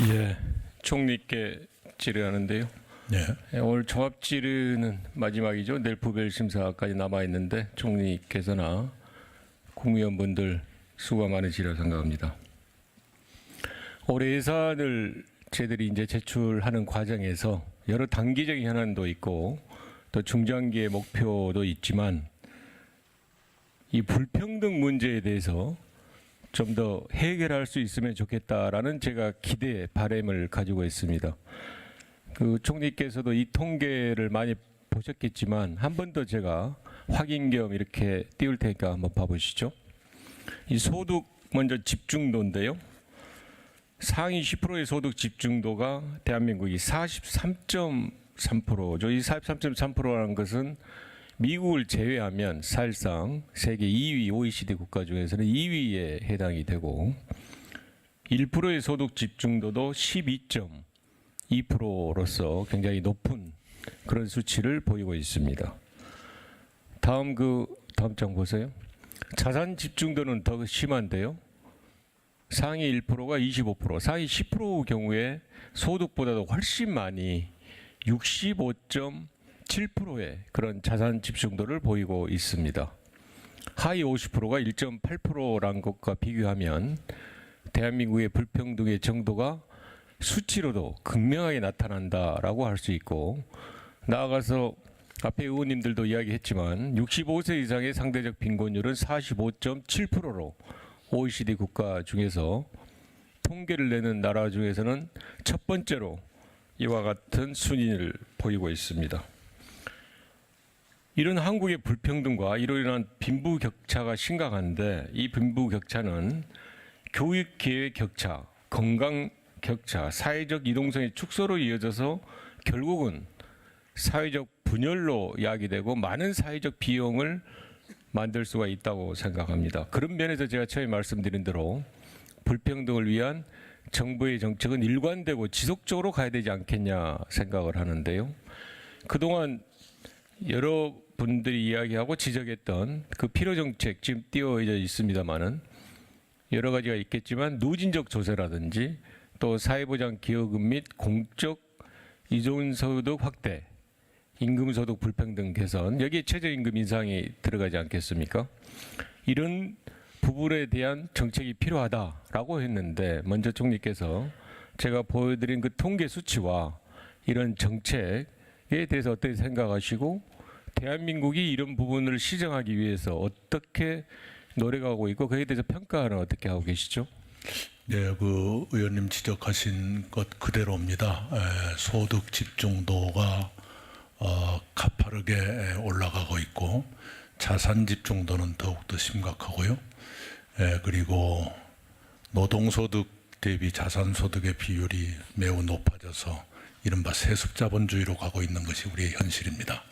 예, 총리께 질의하는데요. 네. 오늘 종합 질의는 마지막이죠. 내일 부별 심사까지 남아 있는데 총리께서나 국무위원분들 수고가 많으시리라 생각합니다. 올해 예산을 저희들이 이제 제출하는 과정에서 여러 단기적인 현안도 있고 또 중장기의 목표도 있지만 이 불평등 문제에 대해서 좀 더 해결할 수 있으면 좋겠다라는 제가 기대, 바람을 가지고 있습니다. 그 총리께서도 이 통계를 많이 보셨겠지만 한 번 더 제가 확인 겸 이렇게 띄울 테니까 한번 봐보시죠. 이 소득 먼저 집중도인데요. 상위 10%의 소득 집중도가 대한민국이 43.3%죠. 이 43.3%라는 것은 미국을 제외하면 사실상 세계 2위 OECD 국가 중에서는 2위에 해당이 되고 1%의 소득 집중도도 12.2%로서 굉장히 높은 그런 수치를 보이고 있습니다. 다음 장 보세요. 자산 집중도는 더 심한데요. 상위 1%가 25%, 상위 10% 경우에 소득보다도 훨씬 많이 65.7%의 그런 자산 집중도를 보이고 있습니다. 하위 50%가 1.8%란 것과 비교하면 대한민국의 불평등의 정도가 수치로도 극명하게 나타난다라고 할 수 있고, 나아가서 앞에 의원님들도 이야기했지만 65세 이상의 상대적 빈곤율은 45.7%로 OECD 국가 중에서 통계를 내는 나라 중에서는 첫 번째로 이와 같은 순위를 보이고 있습니다. 이런 한국의 불평등과 이로 인한 빈부격차가 심각한데, 이 빈부격차는 교육 기회 격차, 건강 격차, 사회적 이동성의 축소로 이어져서 결국은 사회적 분열로 야기되고 많은 사회적 비용을 만들 수가 있다고 생각합니다. 그런 면에서 제가 처음에 말씀드린 대로 불평등을 위한 정부의 정책은 일관되고 지속적으로 가야 되지 않겠냐 생각을 하는데요. 그동안 여러분들이 이야기하고 지적했던 그 필요정책 지금 띄어져 있습니다마는 여러 가지가 있겠지만 누진적 조세라든지 또 사회보장 기여금 및 공적 이존소득 확대, 임금소득 불평등 개선, 여기에 최저임금 인상이 들어가지 않겠습니까? 이런 부분에 대한 정책이 필요하다라고 했는데, 먼저 총리께서 제가 보여드린 그 통계 수치와 이런 정책에 대해서 어떻게 생각하시고 대한민국이 이런 부분을 시정하기 위해서 어떻게 노력하고 있고 거기에 대해서 평가는 어떻게 하고 계시죠? 네, 그 의원님 지적하신 것 그대로입니다. 소득 집중도가 가파르게 올라가고 있고 자산 집중도는 더욱더 심각하고요. 그리고 노동소득 대비 자산소득의 비율이 매우 높아져서 이른바 세습자본주의로 가고 있는 것이 우리의 현실입니다.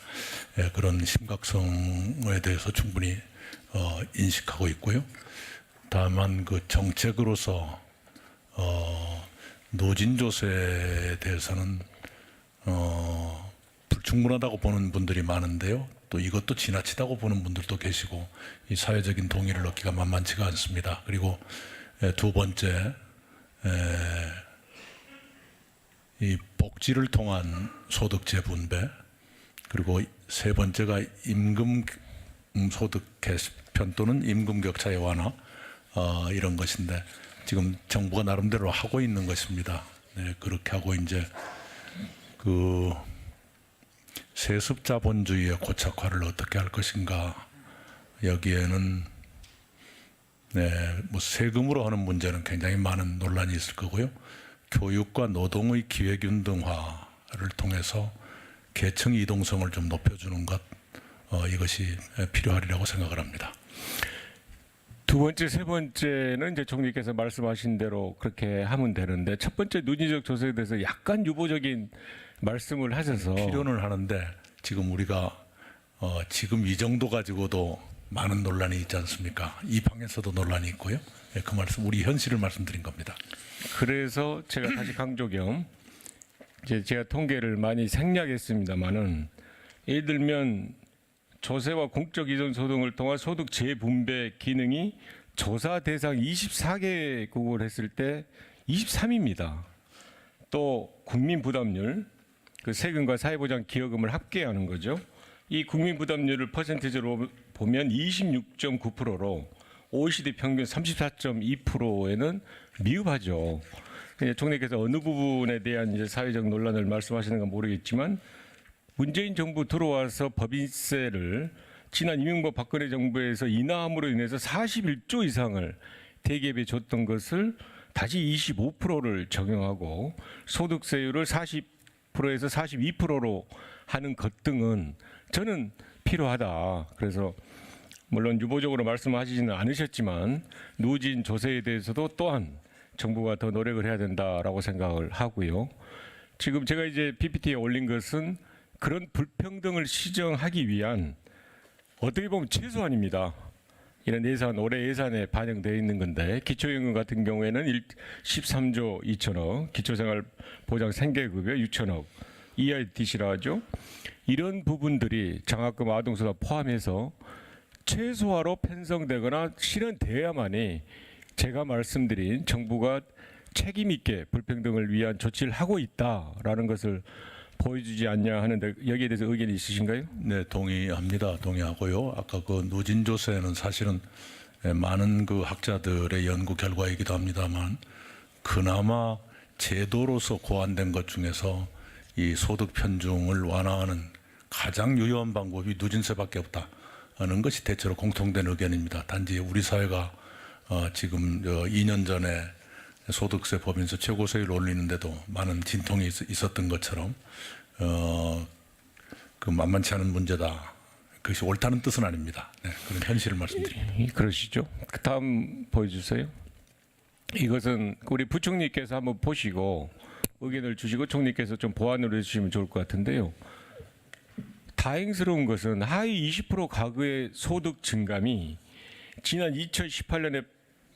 그런 심각성에 대해서 충분히 인식하고 있고요. 다만 그 정책으로서 노진조세에 대해서는 불충분하다고 보는 분들이 많은데요. 또 이것도 지나치다고 보는 분들도 계시고 이 사회적인 동의를 얻기가 만만치가 않습니다. 그리고 두 번째, 이 복지를 통한 소득 재분배, 그리고 세 번째가 임금 소득 개편 또는 임금 격차의 완화, 이런 것인데 지금 정부가 나름대로 하고 있는 것입니다. 네, 그렇게 하고 이제 그 세습자본주의의 고착화를 어떻게 할 것인가, 여기에는 뭐 세금으로 하는 문제는 굉장히 많은 논란이 있을 거고요. 교육과 노동의 기회균등화를 통해서 계층 이동성을 좀 높여주는 것, 이것이 필요하리라고 생각을 합니다. 두 번째, 세 번째는 이제 총리께서 말씀하신 대로 그렇게 하면 되는데, 첫 번째 누진적 조세에 대해서 약간 유보적인 말씀을 하셔서 필요는 하는데 지금 우리가 지금 이 정도 가지고도 많은 논란이 있지 않습니까? 이 방에서도 논란이 있고요. 그 말씀, 우리 현실을 말씀드린 겁니다. 그래서 제가 다시 강조 겸 이제 제가 통계를 많이 생략했습니다만은, 예를 들면 조세와 공적 이전 소득을 통한 소득 재분배 기능이 조사 대상 24개국을 했을 때 23입니다. 또 국민 부담률, 그 세금과 사회보장 기여금을 합계하는 거죠. 이 국민 부담률을 퍼센티지로 보면 26.9%로 OECD 평균 34.2%에는 미흡하죠. 총리께서 어느 부분에 대한 이제 사회적 논란을 말씀하시는 건 모르겠지만 문재인 정부 들어와서 법인세를 지난 이명박 박근혜 정부에서 인하함으로 인해서 41조 이상을 대기업에 줬던 것을 다시 25%를 적용하고 소득세율을 40%에서 42%로 하는 것 등은 저는 필요하다. 그래서 물론 유보적으로 말씀하시지는 않으셨지만 누진 조세에 대해서도 또한 정부가 더 노력을 해야 된다라고 생각을 하고요. 지금 제가 이제 PPT에 올린 것은 그런 불평등을 시정하기 위한 어떻게 보면 최소한입니다. 이런 예산, 올해 예산에 반영되어 있는 건데 기초연금 같은 경우에는 13조 2천억, 기초생활보장 생계급여 6천억, EITC라 하죠. 이런 부분들이 장학금, 아동수당 포함해서 최소화로 편성되거나 실현돼야만이 제가 말씀드린 정부가 책임 있게 불평등을 위한 조치를 하고 있다라는 것을 보여주지 않냐 하는데 여기에 대해서 의견이 있으신가요? 네, 동의합니다. 동의하고요. 아까 그 누진 조세는 사실은 많은 그 학자들의 연구 결과이기도 합니다만 그나마 제도로서 고안된 것 중에서 이 소득 편중을 완화하는 가장 유효한 방법이 누진세밖에 없다는 것이 대체로 공통된 의견입니다. 단지 우리 사회가 지금 2년 전에 소득세 법인세 최고세율을 올리는데도 많은 진통이 있었던 것처럼 그 만만치 않은 문제다. 그것이 옳다는 뜻은 아닙니다. 네, 그런 현실을 말씀드립니다. 그러시죠. 다음 보여주세요. 이것은 우리 부총리께서 한번 보시고 의견을 주시고 총리께서 좀 보완을 해주시면 좋을 것 같은데요. 다행스러운 것은 하위 20% 가구의 소득 증감이 지난 2018년에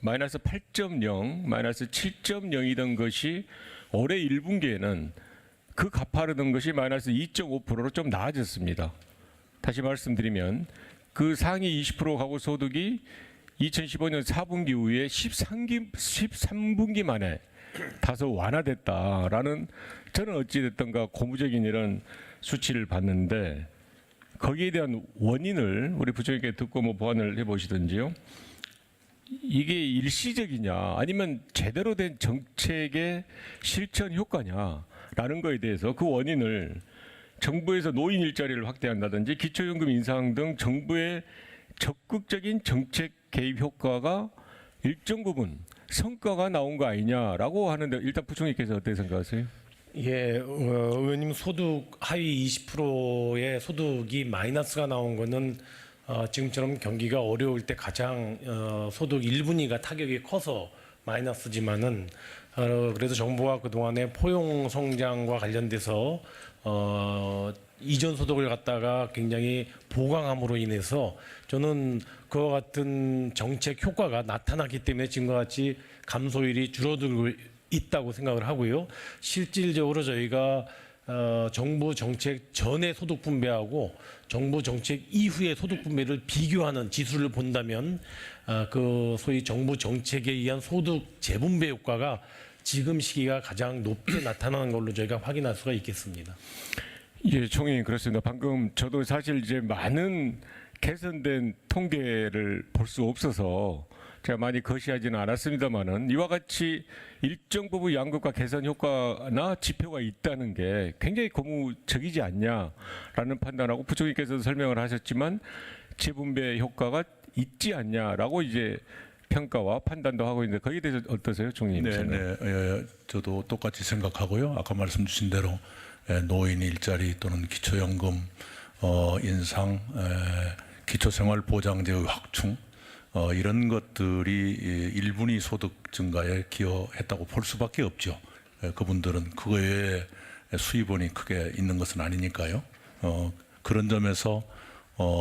마이너스 8.0, 마이너스 7.0이던 것이 올해 1분기에는 그 가파르던 것이 마이너스 2.5%로 좀 나아졌습니다. 다시 말씀드리면 그 상위 20% 가구 소득이 2015년 4분기 이후에 13분기 만에 다소 완화됐다라는 저는 어찌됐던가 고무적인 이런 수치를 봤는데 거기에 대한 원인을 우리 부총리께 듣고 뭐 보완을 해보시든지요. 이게 일시적이냐 아니면 제대로 된 정책의 실천 효과냐라는 거에 대해서 그 원인을 정부에서 노인 일자리를 확대한다든지 기초연금 인상 등 정부의 적극적인 정책 개입 효과가 일정 부분 성과가 나온 거 아니냐라고 하는데 일단 부총리께서 어떻게 생각하세요? 예, 의원님 소득 하위 20%의 소득이 마이너스가 나온 거는 지금처럼 경기가 어려울 때 가장 소득 1분위가 타격이 커서 마이너스지만은 그래도 정부가 그동안에 포용 성장과 관련돼서 이전 소득을 갖다가 굉장히 보강함으로 인해서 저는 그와 같은 정책 효과가 나타났기 때문에 지금과 같이 감소율이 줄어들고 있다고 생각을 하고요. 실질적으로 저희가 정부 정책 전의 소득 분배하고 정부 정책 이후의 소득 분배를 비교하는 지수를 본다면 그 소위 정부 정책에 의한 소득 재분배 효과가 지금 시기가 가장 높게 나타나는 걸로 저희가 확인할 수가 있겠습니다. 예, 총리 그렇습니다. 방금 저도 사실 이제 많은 개선된 통계를 볼 수 없어서 제가 많이 거시하지는 않았습니다만은 이와 같이 일정 부분 양극화 개선 효과나 지표가 있다는 게 굉장히 고무적이지 않냐라는 판단하고 부총리께서도 설명을 하셨지만 재분배 효과가 있지 않냐라고 이제 평가와 판단도 하고 있는데 거기에 대해서 어떠세요, 총리님? 네, 저도 똑같이 생각하고요. 아까 말씀 주신 대로 노인 일자리 또는 기초연금 인상, 기초생활보장제의 확충 이런 것들이 1분위 소득 증가에 기여했다고 볼 수밖에 없죠. 그분들은 그 외에 수입원이 크게 있는 것은 아니니까요. 그런 점에서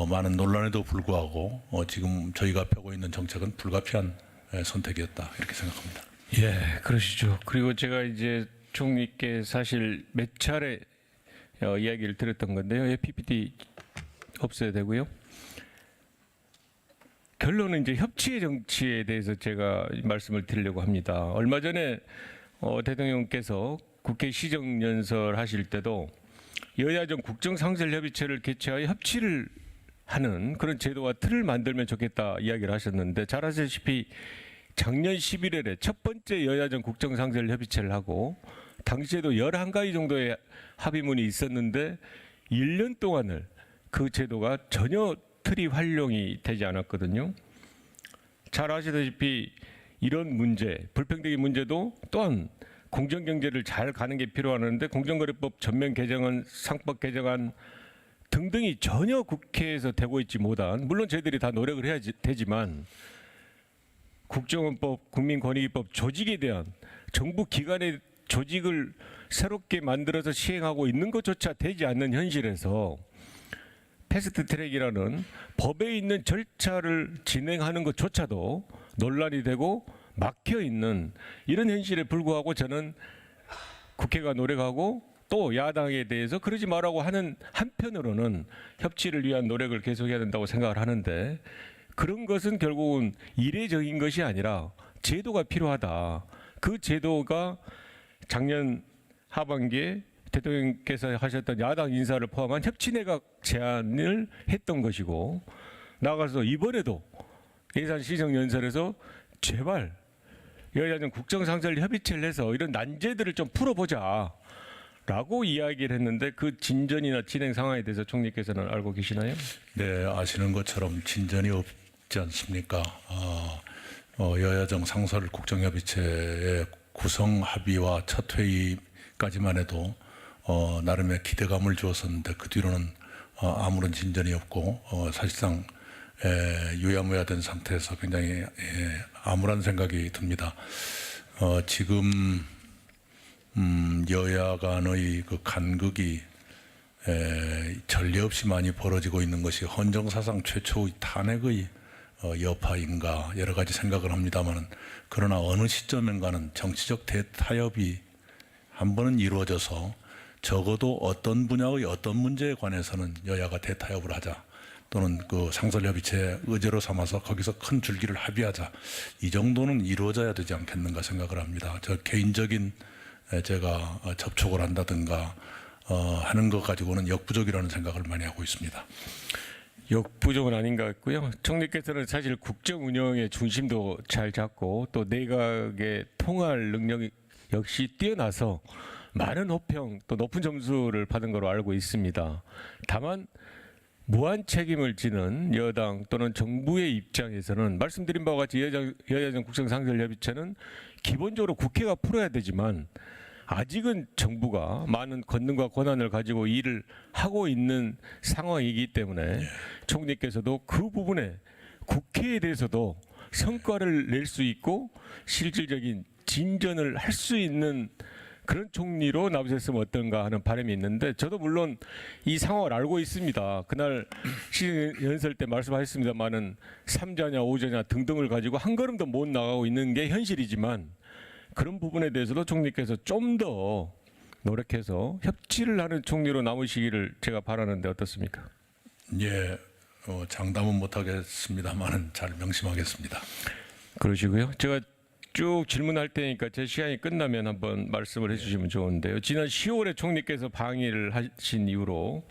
많은 논란에도 불구하고 지금 저희가 펴고 있는 정책은 불가피한 선택이었다 이렇게 생각합니다. 예, 그러시죠. 그리고 제가 이제 총리께 사실 몇 차례 이야기를 드렸던 건데요. PPT 없어야 되고요. 결론은 이제 협치의 정치에 대해서 제가 말씀을 드리려고 합니다. 얼마 전에 대통령께서 국회 시정연설 하실 때도 여야정 국정상설협의체를 개최하여 협치를 하는 그런 제도와 틀을 만들면 좋겠다 이야기를 하셨는데 잘 아시다시피 작년 11월에 첫 번째 여야정 국정상설협의체를 하고 당시에도 11가지 정도의 합의문이 있었는데 1년 동안을 그 제도가 전혀 틀이 활용이 되지 않았거든요. 잘 아시다시피 이런 문제, 불평등의 문제도 또한 공정경제를 잘 가는 게 필요하는데 공정거래법 전면 개정안, 상법 개정안 등등이 전혀 국회에서 되고 있지 못한, 물론 저희들이 다 노력을 해야 되지만 국정원법, 국민권익위법 조직에 대한 정부 기관의 조직을 새롭게 만들어서 시행하고 있는 것조차 되지 않는 현실에서 패스트트랙이라는 법에 있는 절차를 진행하는 것조차도 논란이 되고 막혀 있는 이런 현실에 불구하고 저는 국회가 노력하고 또 야당에 대해서 그러지 말라고 하는 한편으로는 협치를 위한 노력을 계속해야 된다고 생각을 하는데 그런 것은 결국은 이례적인 것이 아니라 제도가 필요하다. 그 제도가 작년 하반기에 대통령께서 하셨던 야당 인사를 포함한 협치내각 제안을 했던 것이고 나아가서 이번에도 예산 시정연설에서 제발 여야정 국정상설협의체를 해서 이런 난제들을 좀 풀어보자 라고 이야기를 했는데 그 진전이나 진행 상황에 대해서 총리께서는 알고 계시나요? 네, 아시는 것처럼 진전이 없지 않습니까? 여야정 상설 국정협의체의 구성 합의와 첫 회의까지만 해도 나름의 기대감을 주었었는데 그 뒤로는 아무런 진전이 없고 사실상 유야무야된 상태에서 굉장히 암울한 생각이 듭니다. 지금 여야 간의 그 간극이 전례 없이 많이 벌어지고 있는 것이 헌정사상 최초의 탄핵의 여파인가 여러 가지 생각을 합니다만 그러나 어느 시점인가는 정치적 대타협이 한 번은 이루어져서 적어도 어떤 분야의 어떤 문제에 관해서는 여야가 대타협을 하자 또는 그 상설협의체 의제로 삼아서 거기서 큰 줄기를 합의하자 이 정도는 이루어져야 되지 않겠는가 생각을 합니다. 저 개인적인 제가 접촉을 한다든가 하는 것 가지고는 역부족이라는 생각을 많이 하고 있습니다. 역부족은 아닌 것 같고요. 총리께서는 사실 국정 운영의 중심도 잘 잡고 또 내각의 통할 능력이 역시 뛰어나서 많은 호평 또 높은 점수를 받은 걸로 알고 있습니다. 다만 무한 책임을 지는 여당 또는 정부의 입장에서는 말씀드린 바와 같이 여야정 국정상설협의체는 기본적으로 국회가 풀어야 되지만 아직은 정부가 많은 권능과 권한을 가지고 일을 하고 있는 상황이기 때문에 총리께서도 그 부분에 국회에 대해서도 성과를 낼 수 있고 실질적인 진전을 할 수 있는 그런 총리로 나오셨으면 어떤가 하는 바람이 있는데 저도 물론 이 상황을 알고 있습니다. 그날 시연설 때 말씀하셨습니다마는 3자냐 5자냐 등등을 가지고 한 걸음도 못 나가고 있는 게 현실이지만 그런 부분에 대해서도 총리께서 좀 더 노력해서 협치를 하는 총리로 남으시기를 제가 바라는데 어떻습니까? 예, 장담은 못하겠습니다만은 잘 명심하겠습니다. 그러시고요. 제가 쭉 질문할 테니까 제 시간이 끝나면 한번 말씀을 해주시면 좋은데요. 지난 10월에 총리께서 방해를 하신 이후로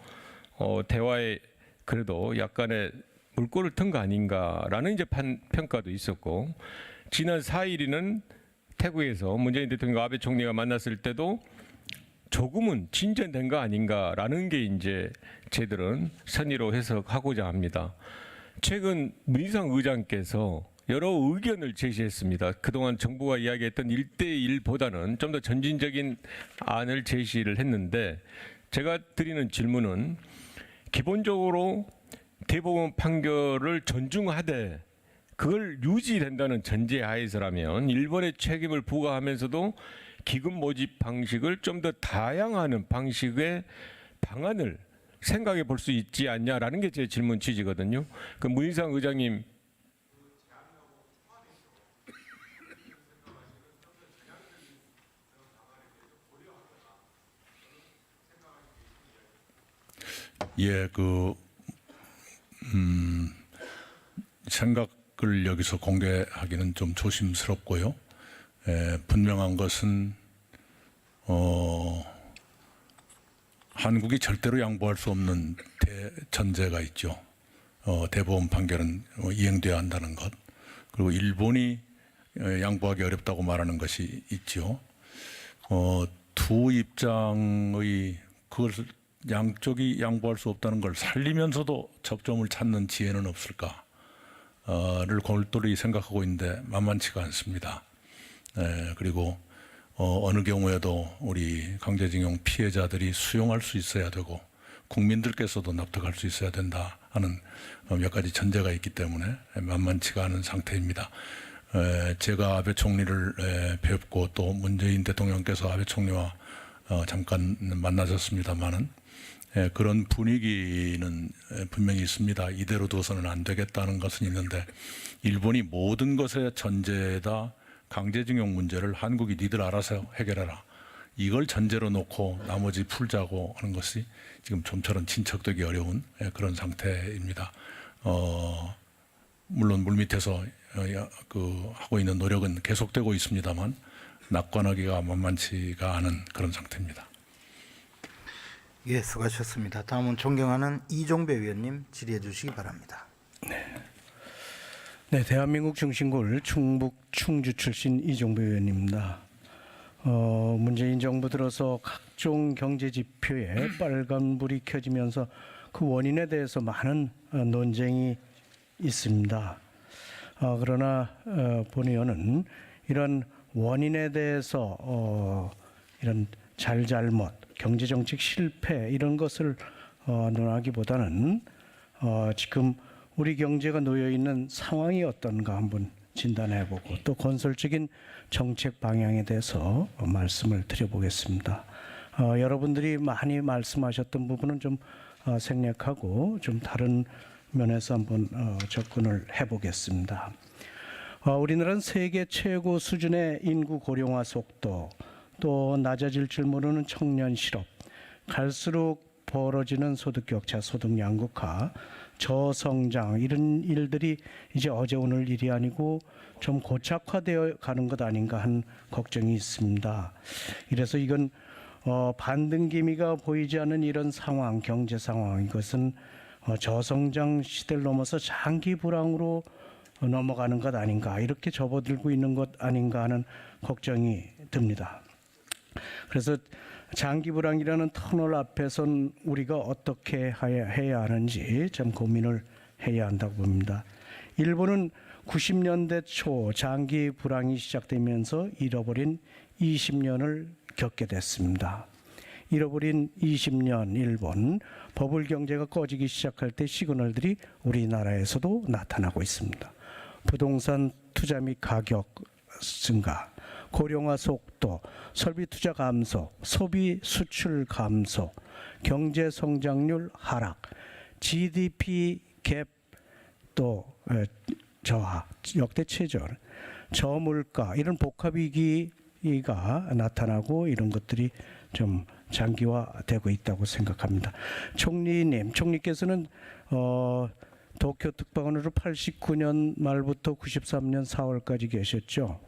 대화에 그래도 약간의 물꼬를 튼 거 아닌가라는 이제 평가도 있었고 지난 4일에는 태국에서 문재인 대통령과 아베 총리가 만났을 때도 조금은 진전된 거 아닌가라는 게 이제 저희들은 선의로 해석하고자 합니다. 최근 문희상 의장께서 여러 의견을 제시했습니다. 그동안 정부가 이야기했던 1대1보다는 좀 더 전진적인 안을 제시를 했는데 제가 드리는 질문은 기본적으로 대법원 판결을 존중하되 그걸 유지된다는 전제 하에서라면 일본의 책임을 부과하면서도 기금 모집 방식을 좀 더 다양화하는 방식의 방안을 생각해 볼 수 있지 않냐라는 게 제 질문 취지거든요. 그 문희상 의장님 예, 생각을 여기서 공개하기는 좀 조심스럽고요. 분명한 것은 한국이 절대로 양보할 수 없는 전제가 있죠. 대법원 판결은 이행돼야 한다는 것. 그리고 일본이 양보하기 어렵다고 말하는 것이 있죠. 두 입장의 그것을 양쪽이 양보할 수 없다는 걸 살리면서도 접점을 찾는 지혜는 없을까를 골똘히 생각하고 있는데 만만치가 않습니다. 그리고 어느 경우에도 우리 강제징용 피해자들이 수용할 수 있어야 되고 국민들께서도 납득할 수 있어야 된다 하는 몇 가지 전제가 있기 때문에 만만치가 않은 상태입니다. 제가 아베 총리를 뵙고 또 문재인 대통령께서 아베 총리와 잠깐 만나셨습니다마는 그런 분위기는 분명히 있습니다. 이대로 둬서는 안 되겠다는 것은 있는데 일본이 모든 것의 전제에다 강제징용 문제를 한국이 니들 알아서 해결해라. 이걸 전제로 놓고 나머지 풀자고 하는 것이 지금 좀처럼 진척되기 어려운 그런 상태입니다. 물론 물밑에서 하고 있는 노력은 계속되고 있습니다만 낙관하기가 만만치가 않은 그런 상태입니다. 예, 수고하셨습니다. 다음은 존경하는 이종배 의원님 질의해 주시기 바랍니다. 네, 대한민국 중심골 충북 충주 출신 이종배 의원입니다. 문재인 정부 들어서 각종 경제 지표에 빨간불이 켜지면서 그 원인에 대해서 많은 논쟁이 있습니다. 그러나 본 의원은 이런 원인에 대해서 이런 잘잘못, 경제정책 실패 이런 것을 논하기보다는 지금 우리 경제가 놓여 있는 상황이 어떤가 한번 진단해보고 또 건설적인 정책 방향에 대해서 말씀을 드려보겠습니다. 여러분들이 많이 말씀하셨던 부분은 좀 생략하고 좀 다른 면에서 한번 접근을 해보겠습니다. 우리나라는 세계 최고 수준의 인구 고령화 속도, 또 낮아질 줄 모르는 청년 실업, 갈수록 벌어지는 소득 격차, 소득 양극화, 저성장 이런 일들이 이제 어제 오늘 일이 아니고 좀 고착화되어 가는 것 아닌가 하는 걱정이 있습니다. 이래서 이건 반등 기미가 보이지 않는 이런 상황, 경제 상황, 이것은 저성장 시대를 넘어서 장기 불황으로 넘어가는 것 아닌가, 이렇게 접어들고 있는 것 아닌가 하는 걱정이 듭니다. 그래서 장기 불황이라는 터널 앞에선 우리가 어떻게 해야 하는지 좀 고민을 해야 한다고 봅니다. 일본은 90년대 초 장기 불황이 시작되면서 잃어버린 20년을 겪게 됐습니다. 잃어버린 20년 일본, 버블 경제가 꺼지기 시작할 때 시그널들이 우리나라에서도 나타나고 있습니다. 부동산 투자 및 가격 증가, 고령화 속도, 설비 투자 감소, 소비 수출 감소, 경제 성장률 하락, GDP 갭 또 저하, 역대 최저, 저물가 이런 복합 위기가 나타나고 이런 것들이 좀 장기화되고 있다고 생각합니다. 총리께서는 도쿄 특파원으로 89년 말부터 93년 4월까지 계셨죠.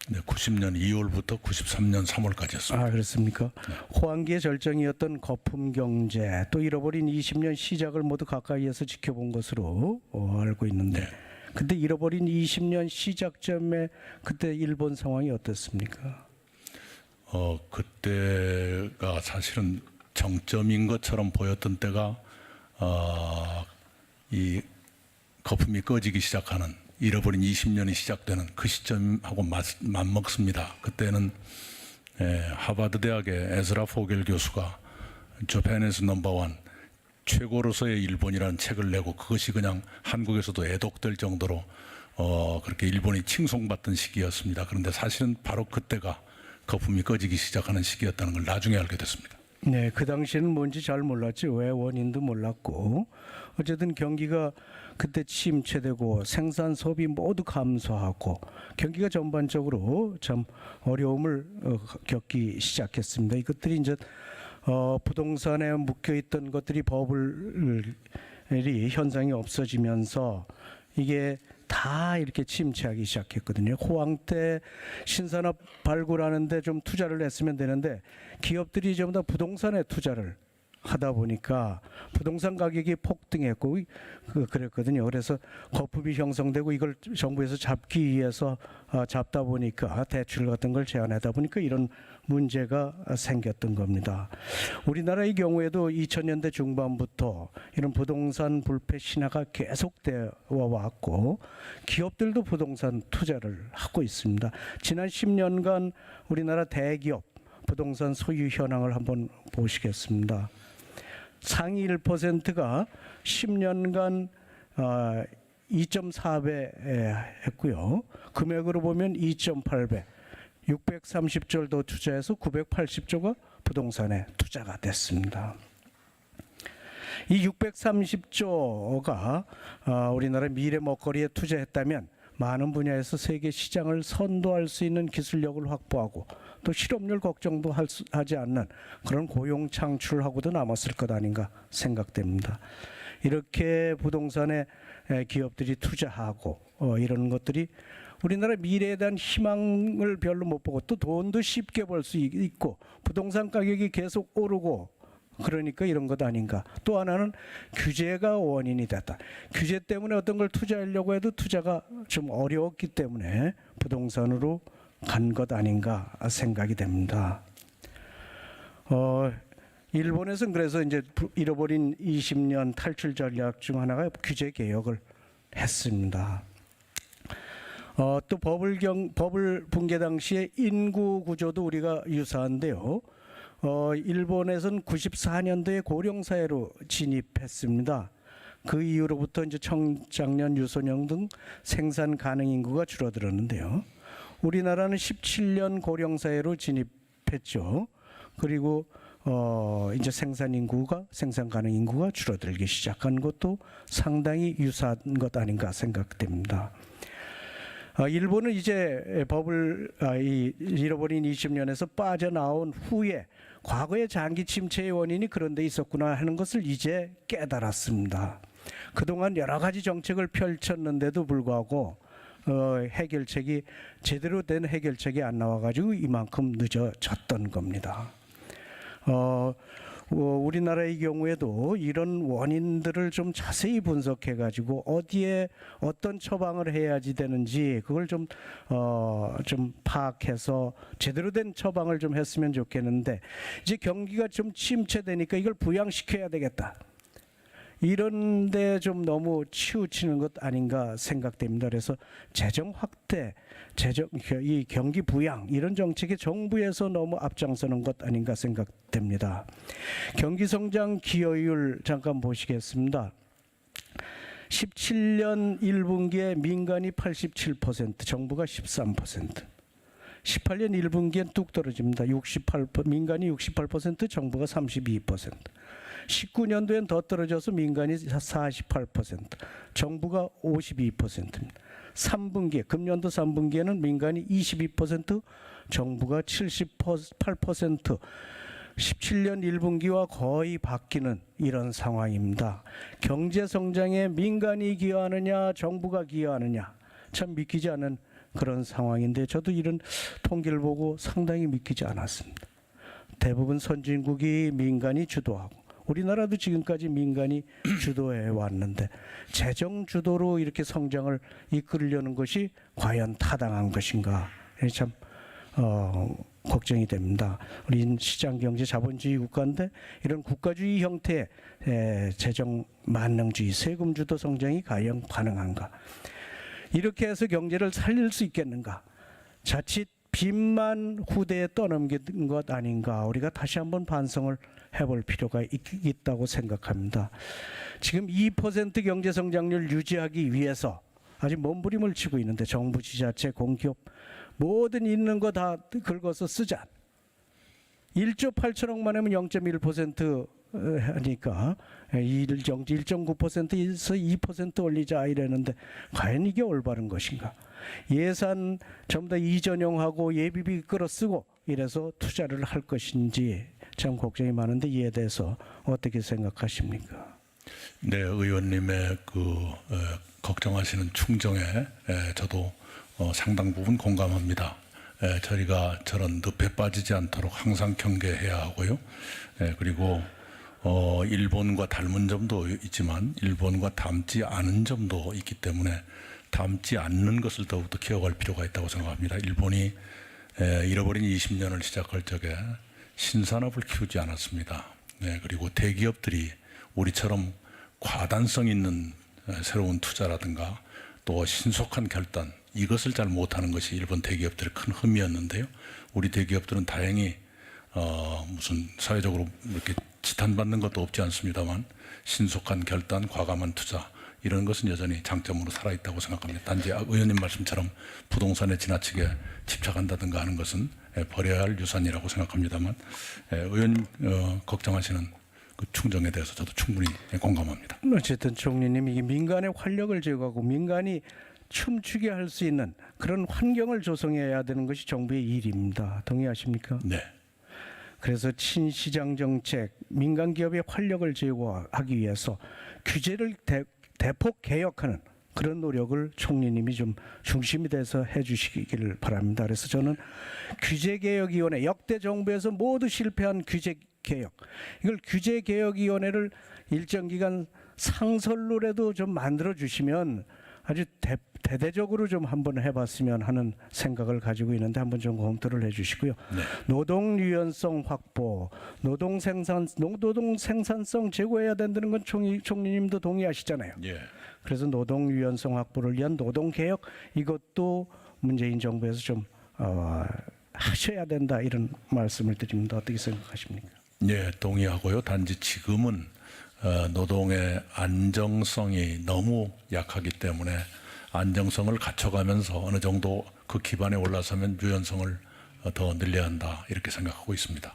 네, 90년 2월부터 93년 3월까지였습니다. 아, 그렇습니까? 네. 호황기의 절정이었던 거품 경제, 또 잃어버린 20년 시작을 모두 가까이에서 지켜본 것으로 알고 있는데, 네. 근데 잃어버린 20년 시작점에 그때 일본 상황이 어떻습니까? 그때가 사실은 정점인 것처럼 보였던 때가 이 거품이 꺼지기 시작하는, 잃어버린 20년이 시작되는 그 시점하고 맞먹습니다. 그때는 하버드 대학의 에즈라 포겔 교수가 Japan is No.1 최고로서의 일본이라는 책을 내고 그것이 그냥 한국에서도 애독될 정도로 그렇게 일본이 칭송받던 시기였습니다. 그런데 사실은 바로 그때가 거품이 꺼지기 시작하는 시기였다는 걸 나중에 알게 됐습니다. 네, 그 당시에는 뭔지 잘 몰랐지, 왜 원인도 몰랐고, 어쨌든 경기가 그때 침체되고 생산 소비 모두 감소하고 경기가 전반적으로 참 어려움을 겪기 시작했습니다. 이것들이 이제 부동산에 묶여있던 것들이 버블이 현상이 없어지면서 이게 다 이렇게 침체하기 시작했거든요. 호황 때 신산업 발굴하는데 좀 투자를 했으면 되는데 기업들이 전부 다 부동산에 투자를 하다 보니까 부동산 가격이 폭등했고 그랬거든요. 그래서 거품이 형성되고 이걸 정부에서 잡기 위해서 잡다 보니까 대출 같은 걸 제한하다 보니까 이런 문제가 생겼던 겁니다. 우리나라의 경우에도 2000년대 중반부터 이런 부동산 불패 신화가 계속되어 왔고 기업들도 부동산 투자를 하고 있습니다. 지난 10년간 우리나라 대기업 부동산 소유 현황을 한번 보시겠습니다. 상위 1%가 10년간 2.4배 했고요. 금액으로 보면 2.8배, 630조를 더 투자해서 980조가 부동산에 투자가 됐습니다. 이 630조가 우리나라 미래 먹거리에 투자했다면 많은 분야에서 세계 시장을 선도할 수 있는 기술력을 확보하고 또 실업률 걱정도 하지 않는 그런 고용 창출하고도 남았을 것 아닌가 생각됩니다. 이렇게 부동산에 기업들이 투자하고 이런 것들이 우리나라 미래에 대한 희망을 별로 못 보고 또 돈도 쉽게 벌 수 있고 부동산 가격이 계속 오르고 그러니까 이런 것 아닌가. 또 하나는 규제가 원인이 됐다. 규제 때문에 어떤 걸 투자하려고 해도 투자가 좀 어려웠기 때문에 부동산으로 간 것 아닌가 생각이 됩니다. 일본에서는 그래서 이제 잃어버린 20년 탈출 전략 중 하나가 규제 개혁을 했습니다. 또 버블 붕괴 당시에 인구 구조도 우리가 유사한데요. 일본에서는 94년도에 고령 사회로 진입했습니다. 그 이후로부터 이제 청장년, 유소년 등 생산 가능 인구가 줄어들었는데요. 우리나라는 17년 고령 사회로 진입했죠. 그리고 이제 생산 가능 인구가 줄어들기 시작한 것도 상당히 유사한 것 아닌가 생각됩니다. 일본은 이제 잃어버린 20년에서 빠져나온 후에 과거의 장기 침체의 원인이 그런 데 있었구나 하는 것을 이제 깨달았습니다. 그동안 여러 가지 정책을 펼쳤는데도 불구하고 제대로 된 해결책이 안 나와가지고 이만큼 늦어졌던 겁니다. 우리나라의 경우에도 이런 원인들을 좀 자세히 분석해가지고 어디에 어떤 처방을 해야지 되는지 그걸 좀 파악해서 제대로 된 처방을 좀 했으면 좋겠는데 이제 경기가 좀 침체되니까 이걸 부양시켜야 되겠다. 이런데 좀 너무 치우치는 것 아닌가 생각됩니다. 그래서 재정 확대, 이 경기 부양 이런 정책에 정부에서 너무 앞장서는 것 아닌가 생각됩니다. 경기 성장 기여율 잠깐 보시겠습니다. 17년 1분기에 민간이 87%, 정부가 13%. 18년 1분기엔 뚝 떨어집니다. 민간이 68%, 정부가 32%. 19년도엔 더 떨어져서 민간이 48%, 정부가 52%입니다. 3분기, 금년도 3분기에는 민간이 22%, 정부가 78%, 17년 1분기와 거의 바뀌는 이런 상황입니다. 경제 성장에 민간이 기여하느냐, 정부가 기여하느냐, 참 믿기지 않은 그런 상황인데 저도 이런 통계를 보고 상당히 믿기지 않았습니다. 대부분 선진국이 민간이 주도하고 우리나라도 지금까지 민간이 주도해 왔는데 재정 주도로 이렇게 성장을 이끌려는 것이 과연 타당한 것인가 참 걱정이 됩니다. 우리는 시장경제 자본주의 국가인데 이런 국가주의 형태의 재정 만능주의 세금 주도 성장이 과연 가능한가. 이렇게 해서 경제를 살릴 수 있겠는가. 자칫 빚만 후대에 떠넘긴 것 아닌가. 우리가 다시 한번 반성을 해볼 필요가 있다고 생각합니다. 지금 2% 경제 성장률 유지하기 위해서 아직 몸부림을 치고 있는데 정부, 지자체, 공기업 모든 있는 거 다 긁어서 쓰자. 1조 8천억만 하면 0.1% 하니까 1.9%에서 2% 올리자 이랬는데 과연 이게 올바른 것인가? 예산 전부 다 이전용하고 예비비 끌어쓰고 이래서 투자를 할 것인지 참 걱정이 많은데 이에 대해서 어떻게 생각하십니까? 네, 의원님의 걱정하시는 충정에 저도 상당 부분 공감합니다. 저희가 저런 늪에 빠지지 않도록 항상 경계해야 하고요. 그리고 일본과 닮은 점도 있지만 일본과 닮지 않은 점도 있기 때문에 닮지 않는 것을 더욱더 기억할 필요가 있다고 생각합니다. 일본이 잃어버린 20년을 시작할 적에 신산업을 키우지 않았습니다. 그리고 대기업들이 우리처럼 과단성 있는 새로운 투자라든가 또 신속한 결단, 이것을 잘 못하는 것이 일본 대기업들의 큰 흠이었는데요. 우리 대기업들은 다행히 무슨 사회적으로 이렇게 지탄받는 것도 없지 않습니다만 신속한 결단, 과감한 투자, 이런 것은 여전히 장점으로 살아있다고 생각합니다. 단지 의원님 말씀처럼 부동산에 지나치게 집착한다든가 하는 것은 버려야 할 유산이라고 생각합니다만 의원 걱정하시는 그 충정에 대해서 저도 충분히 공감합니다. 어쨌든 총리님, 이게 민간의 활력을 제거하고 민간이 춤추게 할 수 있는 그런 환경을 조성해야 되는 것이 정부의 일입니다. 동의하십니까? 네. 그래서 친시장 정책, 민간 기업의 활력을 제고하기 위해서 규제를 대폭 개혁하는 그런 노력을 총리님이 좀 중심이 돼서 해주시기를 바랍니다. 그래서 저는 규제개혁위원회, 역대 정부에서 모두 실패한 규제개혁, 이걸 규제개혁위원회를 일정 기간 상설로라도 좀 만들어 주시면 아주 대대적으로 좀 한번 해봤으면 하는 생각을 가지고 있는데 한번 좀 검토를 해주시고요. 네. 노동 유연성 확보, 노동 생산성 제고해야 된다는 건 총리님도 동의하시잖아요. 예. 그래서 노동 유연성 확보를 위한 노동 개혁, 이것도 문재인 정부에서 좀 하셔야 된다, 이런 말씀을 드립니다. 어떻게 생각하십니까? 네, 동의하고요. 단지 지금은 노동의 안정성이 너무 약하기 때문에 안정성을 갖춰가면서 어느 정도 그 기반에 올라서면 유연성을 더 늘려야 한다, 이렇게 생각하고 있습니다.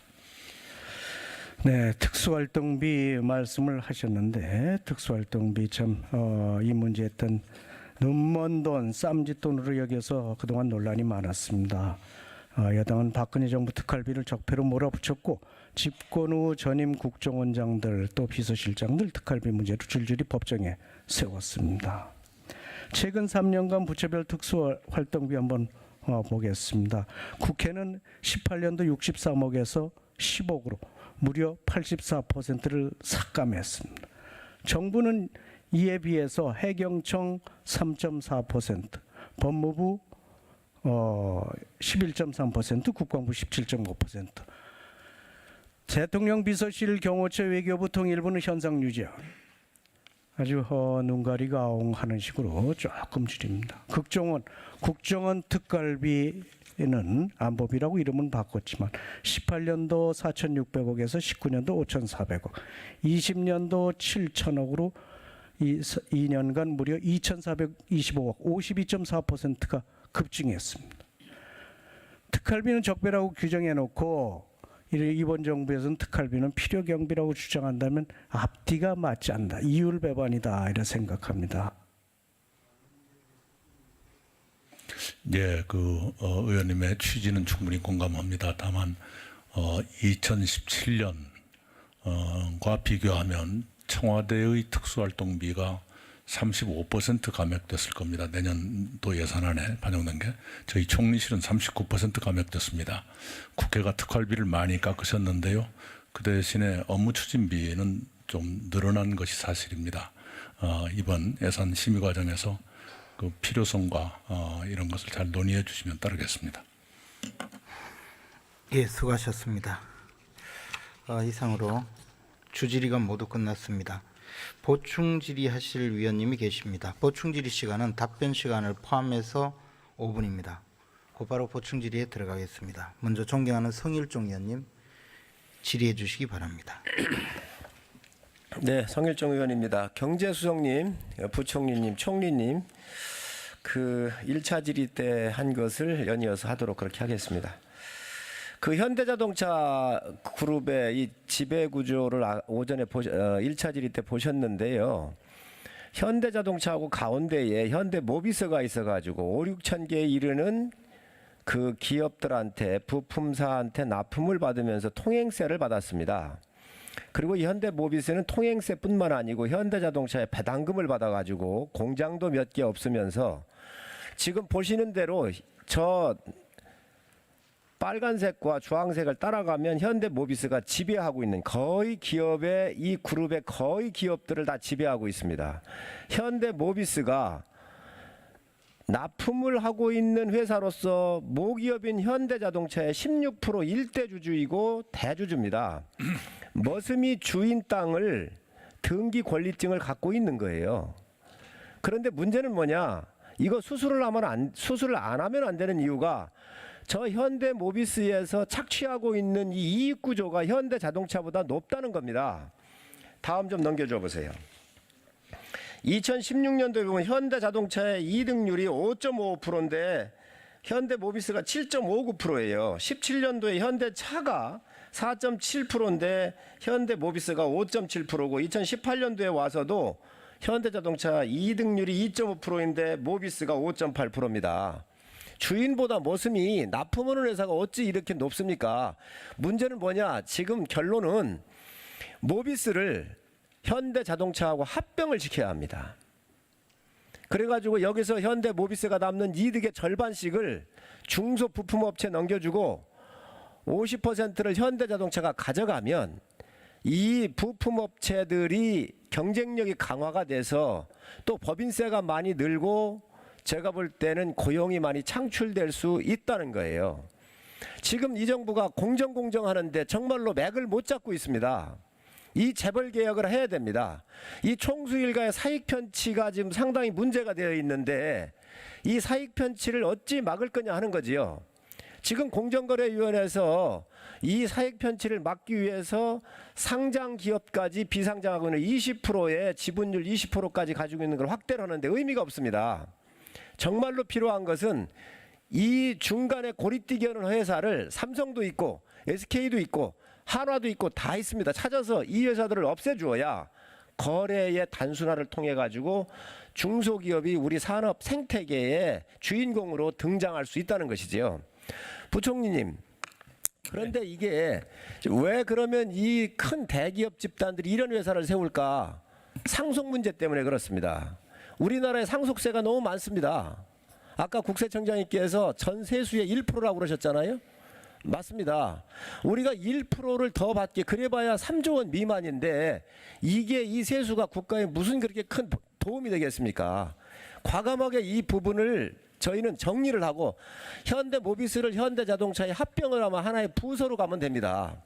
네, 특수활동비 말씀을 하셨는데 특수활동비 참 이 문제에 어떤 눈먼 돈, 쌈짓돈으로 여겨서 그동안 논란이 많았습니다. 여당은 박근혜 정부 특활비를 적폐로 몰아붙였고 집권 후 전임 국정원장들 또 비서실장들 특활비 문제로 줄줄이 법정에 세웠습니다. 최근 3년간 부처별 특수활동비 한번 보겠습니다. 국회는 18년도 63억에서 10억으로 무려 84%를 삭감했습니다. 정부는 이에 비해서 해경청 3.4%, 법무부 11.3%, 국방부 17.5%, 대통령 비서실, 경호처, 외교부, 통일부는 현상 유지하고 아주 눈 가리고 아웅하는 식으로 조금 줄입니다. 국정원 특갈비는 안보비라고 이름은 바꿨지만 18년도 4,600억에서 19년도 5,400억, 20년도 7,000억으로 2년간 무려 2,425억, 52.4%가 급증했습니다. 특활비는 적배라고 규정해놓고 이번 정부에서는 특활비는 필요경비라고 주장한다면 앞뒤가 맞지 않는다, 이율배반이다, 이렇게 생각합니다. 예, 의원님의 취지는 충분히 공감합니다. 다만 2017년과 비교하면 청와대의 특수활동비가 35% 감액됐을 겁니다. 내년도 예산안에 반영된 게. 저희 총리실은 39% 감액됐습니다. 국회가 특활비를 많이 깎으셨는데요. 그 대신에 업무 추진비는 좀 늘어난 것이 사실입니다. 이번 예산 심의 과정에서 그 필요성과 이런 것을 잘 논의해 주시면 따르겠습니다. 예, 수고하셨습니다. 이상으로 주질의가 모두 끝났습니다. 보충 질의하실 위원님이 계십니다. 보충 질의 시간은 답변 시간을 포함해서 5분입니다. 곧바로 보충 질의에 들어가겠습니다. 먼저 존경하는 성일종 의원님 질의해 주시기 바랍니다. 네, 성일종 의원입니다. 경제수석님, 부총리님, 총리님, 그 1차 질의 때 한 것을 연이어서 하도록 그렇게 하겠습니다. 그 현대자동차 그룹의 이 지배 구조를 오전에 1차 질의 때 보셨는데요. 현대자동차하고 가운데에 현대모비스가 있어가지고 5, 6천 개에 이르는 그 기업들한테 부품사한테 납품을 받으면서 통행세를 받았습니다. 그리고 현대모비스는 통행세뿐만 아니고 현대자동차에 배당금을 받아가지고 공장도 몇 개 없으면서 지금 보시는 대로 저 빨간색과 주황색을 따라가면 현대모비스가 지배하고 있는 거의 기업의 이 그룹의 거의 기업들을 다 지배하고 있습니다. 현대모비스가 납품을 하고 있는 회사로서 모기업인 현대자동차의 16% 일대주주이고 대주주입니다. 머슴이 주인 땅을 등기 권리증을 갖고 있는 거예요. 그런데 문제는 뭐냐? 이거 수술을 안 하면 안 되는 이유가 저 현대모비스에서 착취하고 있는 이 이익 구조가 현대자동차보다 높다는 겁니다. 다음 좀 넘겨줘 보세요. 2016년도에 보면 현대자동차의 이득률이 5.55%인데 현대모비스가 7.59%예요. 17년도에 현대차가 4.7%인데 현대모비스가 5.7%고 2018년도에 와서도 현대자동차 이득률이 2.5%인데 모비스가 5.8%입니다. 주인보다 머슴이 납품하는 회사가 어찌 이렇게 높습니까? 문제는 뭐냐? 지금 결론은 모비스를 현대자동차하고 합병을 시켜야 합니다. 그래가지고 여기서 현대모비스가 남는 이득의 절반씩을 중소부품업체에 넘겨주고 50%를 현대자동차가 가져가면 이 부품업체들이 경쟁력이 강화가 돼서 또 법인세가 많이 늘고 제가 볼 때는 고용이 많이 창출될 수 있다는 거예요. 지금 이 정부가 공정하는데 정말로 맥을 못 잡고 있습니다. 이 재벌 개혁을 해야 됩니다. 이 총수 일가의 사익 편취가 지금 상당히 문제가 되어 있는데 이 사익 편취를 어찌 막을 거냐 하는 거지요. 지금 공정거래위원회에서 이 사익 편취를 막기 위해서 상장 기업까지 비상장하고는 20%의 지분율 20%까지 가지고 있는 걸 확대를 하는데 의미가 없습니다. 정말로 필요한 것은 이 중간에 고리뛰기 하는 회사를 삼성도 있고 SK도 있고 한화도 있고 다 있습니다. 찾아서 이 회사들을 없애주어야 거래의 단순화를 통해 가지고 중소기업이 우리 산업 생태계의 주인공으로 등장할 수 있다는 것이지요. 부총리님, 그런데 이게 왜 그러면 이 큰 대기업 집단들이 이런 회사를 세울까? 상속 문제 때문에 그렇습니다. 우리나라에 상속세가 너무 많습니다. 아까 국세청장님께서 전 세수의 1%라고 그러셨잖아요. 맞습니다. 우리가 1%를 더 받게 그래봐야 3조 원 미만인데 이게 이 세수가 국가에 무슨 그렇게 큰 도움이 되겠습니까? 과감하게 이 부분을 저희는 정리를 하고 현대모비스를 현대자동차에 합병을 하면 하나의 부서로 가면 됩니다.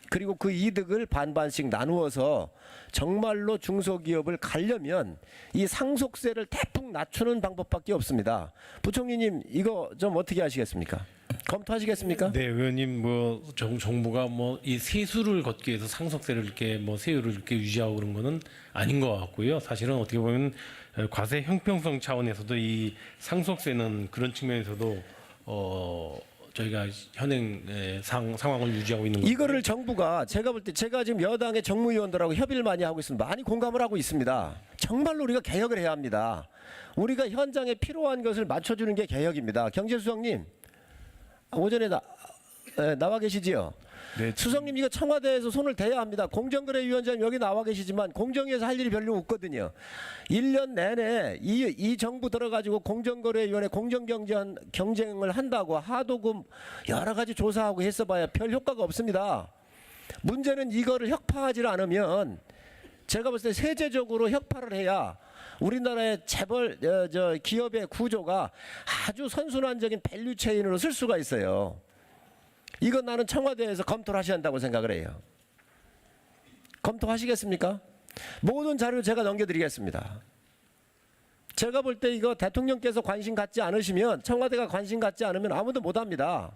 그리고 그 이득을 반반씩 나누어서 정말로 중소기업을 가려면 이 상속세를 대폭 낮추는 방법밖에 없습니다. 부총리님 이거 좀 어떻게 하시겠습니까? 검토하시겠습니까? 네, 의원님 뭐 정부가 뭐 이 세수를 걷기 위해서 상속세를 이렇게 뭐 세율을 이렇게 유지하고 그런 거는 아닌 것 같고요. 사실은 어떻게 보면 과세 형평성 차원에서도 이 상속세는 그런 측면에서도 저희가 현행 상황을 유지하고 있는 거죠. 이거를 정부가 제가 볼 때 제가 지금 여당의 정무위원들하고 협의를 많이 하고 있습니다. 많이 공감을 하고 있습니다. 정말로 우리가 개혁을 해야 합니다. 우리가 현장에 필요한 것을 맞춰주는 게 개혁입니다. 경제수석님 오전에 나와 계시지요? 네, 수석님 이거 청와대에서 손을 대야 합니다. 공정거래위원장님 여기 나와 계시지만 공정위에서 할 일이 별로 없거든요. 1년 내내 이 정부 들어가지고 공정거래위원회 공정경쟁을 한다고 하도 여러 가지 조사하고 했어봐야 별 효과가 없습니다. 문제는 이거를 혁파하지 않으면 제가 봤을 때 세제적으로 혁파를 해야 우리나라의 재벌 기업의 구조가 아주 선순환적인 밸류체인으로 쓸 수가 있어요. 이건 나는 청와대에서 검토를 하셔야 한다고 생각을 해요. 검토하시겠습니까? 모든 자료 제가 넘겨드리겠습니다. 제가 볼 때 이거 대통령께서 관심 갖지 않으시면 청와대가 관심 갖지 않으면 아무도 못합니다.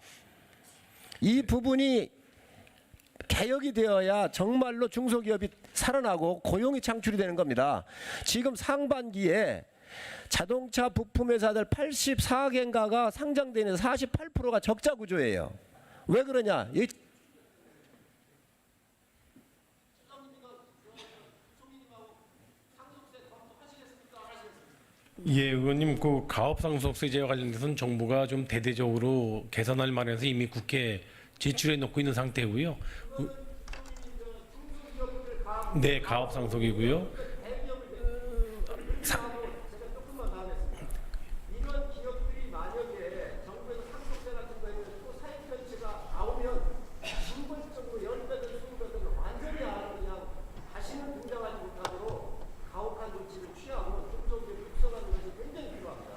이 부분이 개혁이 되어야 정말로 중소기업이 살아나고 고용이 창출이 되는 겁니다. 지금 상반기에 자동차 부품 회사들 84개인가가 상장되는 48%가 적자 구조예요. 왜 그러냐? 예, 의원님 그 가업상속세제와 관련해서는 정부가 좀 대대적으로 개선할 마련해서 이미 국회에 제출해 놓고 있는 상태고요. 네, 가업 상속이고요. 이런 기업들이 만약에 정부에서 상속세 같은 거에는 또 사익 편취가 나오면 순번적으로 연대된 수익자들은 완전히 그냥 다시는 등장하지 못하도록 가혹한 조치를 취하고 좀더 육성하는 것이 굉장히 필요합니다.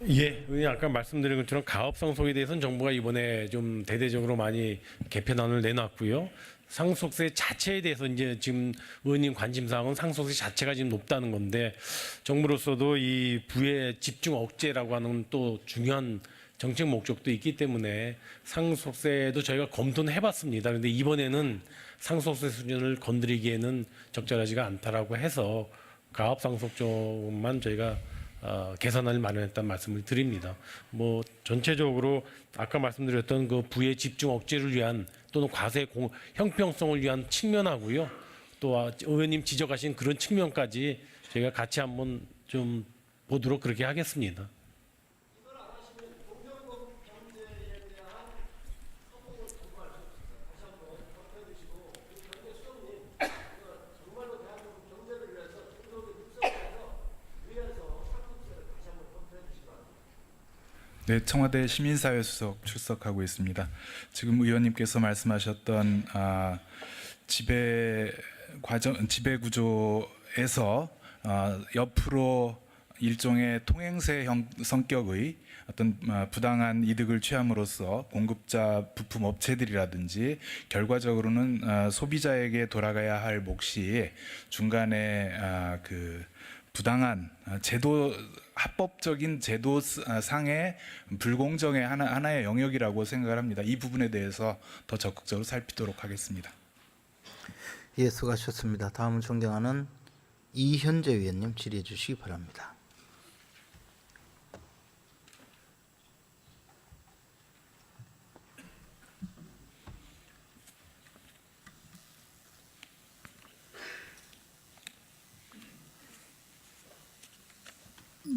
예, 의원님 아까 말씀드린 것처럼 가업 상속에 대해서는 정부가 이번에 좀 대대적으로 많이 개편안을 내놨고요. 상속세 자체에 대해서 이제 지금 의원님 관심사항은 상속세 자체가 지금 높다는 건데 정부로서도 이 부의 집중 억제라고 하는 또 중요한 정책 목적도 있기 때문에 상속세도 저희가 검토는 해봤습니다. 그런데 이번에는 상속세 수준을 건드리기에는 적절하지가 않다라고 해서 가업 상속 쪽만 저희가 개선안을 마련했다는 말씀을 드립니다. 뭐 전체적으로 아까 말씀드렸던 그 부의 집중 억제를 위한 또는 과세 형평성을 위한 측면하고요. 또 의원님 지적하신 그런 측면까지 저희가 같이 한번 좀 보도록 그렇게 하겠습니다. 네, 청와대 시민사회수석 출석하고 있습니다. 지금 의원님께서 말씀하셨던 지배 구조에서 옆으로 일종의 통행세 성격의 어떤 부당한 이득을 취함으로써 공급자 부품 업체들이라든지 결과적으로는 소비자에게 돌아가야 할 몫이 중간에 그 부당한 제도 합법적인 제도상의 불공정의 하나의 영역이라고 생각을 합니다. 이 부분에 대해서 더 적극적으로 살피도록 하겠습니다. 예, 수고하셨습니다. 다음은 존경하는 이현재 위원님 질의해 주시기 바랍니다.